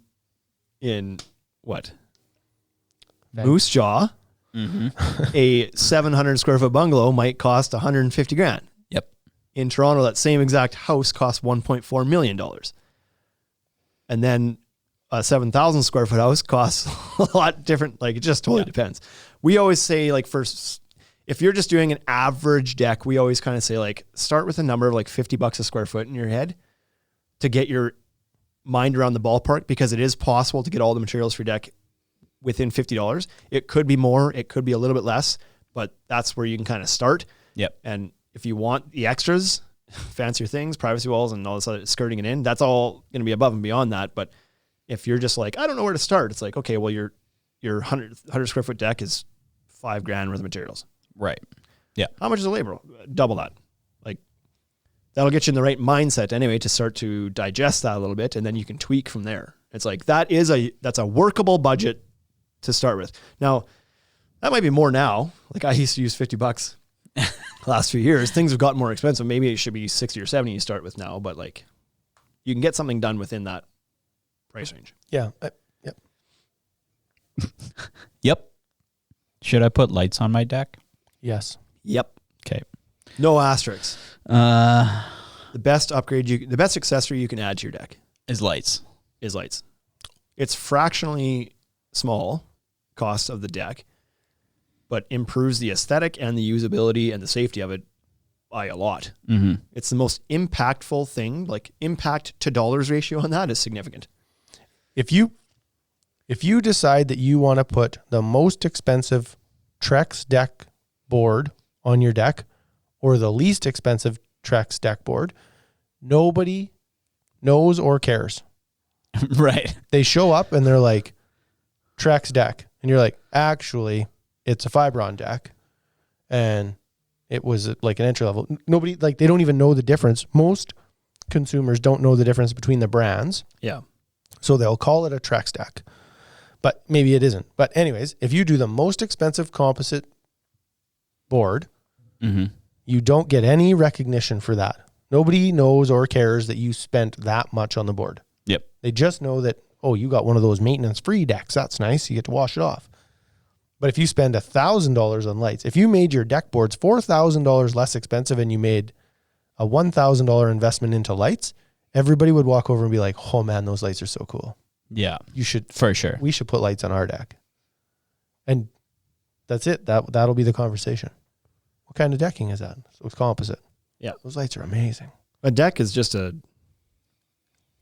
what? Moose Jaw, a 700 square foot bungalow might cost $150,000. Yep. In Toronto, that same exact house costs $1.4 million. And then a 7,000 square foot house costs a lot different. It just totally depends. We always say if you're just doing an average deck, we always kind of say start with a number of $50 a square foot in your head to get your mind around the ballpark, because it is possible to get all the materials for your deck within $50. It could be more, it could be a little bit less, but that's where you can kind of start. Yep. And if you want the extras, fancier things, privacy walls and all this other skirting it in, that's all going to be above and beyond that. But if you're just I don't know where to start, it's okay, well, your 100 square foot deck is $5,000 worth of materials. Right. Yeah. How much is the labor? Double that. That'll get you in the right mindset anyway to start to digest that a little bit, and then you can tweak from there. It's that's a workable budget to start with. Now, that might be more now. I used to use $50 last few years. Things have gotten more expensive. Maybe it should be 60 or 70 you start with now, but you can get something done within that price range. Yeah. Yep. Yep. Should I put lights on my deck? Yes. Yep. Okay. No asterisks. The best accessory you can add to your deck Is lights. is lights. It's fractionally small cost of the deck, but improves the aesthetic and the usability and the safety of it by a lot. Mm-hmm. It's the most impactful thing. Impact to dollars ratio on that is significant. If you decide that you want to put the most expensive Trex deck board on your deck or the least expensive Trex deck board, nobody knows or cares. Right. They show up and they're like, Trex deck. And you're like, actually, it's a Fibron deck. And it was an entry level. Nobody, they don't even know the difference. Most consumers don't know the difference between the brands. Yeah. So they'll call it a Trex deck, but maybe it isn't. But anyways, if you do the most expensive composite board, you don't get any recognition for that. Nobody knows or cares that you spent that much on the board. Yep. They just know that, oh, you got one of those maintenance-free decks. That's nice. You get to wash it off. But if you spend $1,000 on lights, if you made your deck boards $4,000 less expensive and you made a $1,000 investment into lights, everybody would walk over and be like, oh man, those lights are so cool. Yeah. You should, for sure. We should put lights on our deck. And that's it. That'll be the conversation. What kind of decking is that? So it's composite. Yeah. Those lights are amazing. A deck is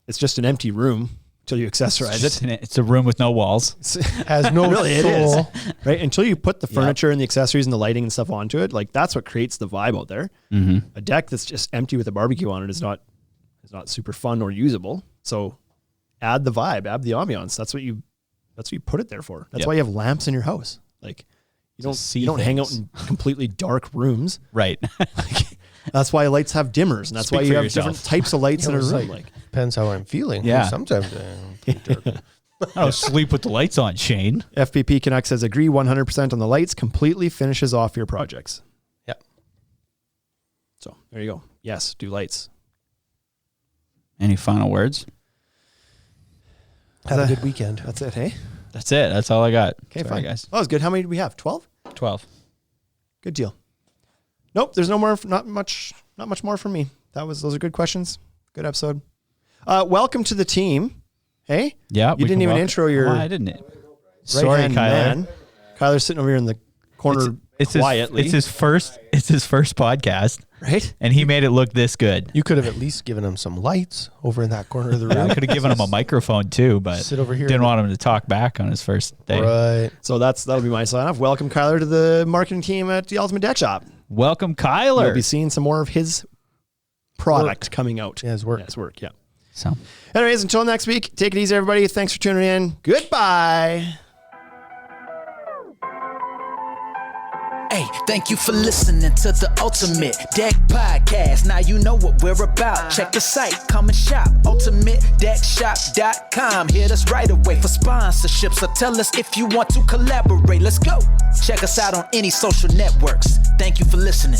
it's just an empty room until you accessorize it. It's a room with no walls. Has no Really, it soul. is. Right? Until you put the furniture and the accessories and the lighting and stuff onto it, like that's what creates the vibe out there. Mm-hmm. A deck that's just empty with a barbecue on it is not super fun or usable. So add the vibe, add the ambiance. That's what you put it there for. That's why you have lamps in your house. Like you don't hang out in completely dark rooms. Right. That's why lights have dimmers, and that's Speak why you for have yourself. different types of lights in a It's room. like, depends how I'm feeling. Yeah. Sometimes I don't sleep with the lights on, Shane. FPP Connect says agree 100% on the lights. Completely finishes off your projects. Yeah. So there you go. Yes, do lights. Any final words? have a good weekend. That's it. Hey. That's it. That's all I got. Okay, Sorry, fine, guys. That was good. How many do we have? 12. 12. Good deal. Nope. There's no more. Not much more from me. Those are good questions. Good episode. Welcome to the team. Hey. Yeah. You didn't even intro your. I didn't. Sorry, right-hand Kyler. man. Kyler's sitting over here in the corner quietly. It's his first podcast, right? and he made it look this good. You could have at least given him some lights over in that corner of the room. I could have given him a microphone too, but Sit over here. didn't want him to talk back on his first day. Right. So that'll be my sign off. Welcome Kyler to the marketing team at the Ultimate Deck Shop. Welcome, Kyler. You'll be seeing some more of his product coming out. Yeah, his work. Yeah, his work. Yeah. So, Anyways, until next week, take it easy, everybody. Thanks for tuning in. Goodbye. Hey, thank you for listening to the Ultimate Deck Podcast. Now you know what we're about. Check the site, come and shop. UltimateDeckShop.com. Hit us right away for sponsorships or tell us if you want to collaborate. Let's go. Check us out on any social networks. Thank you for listening.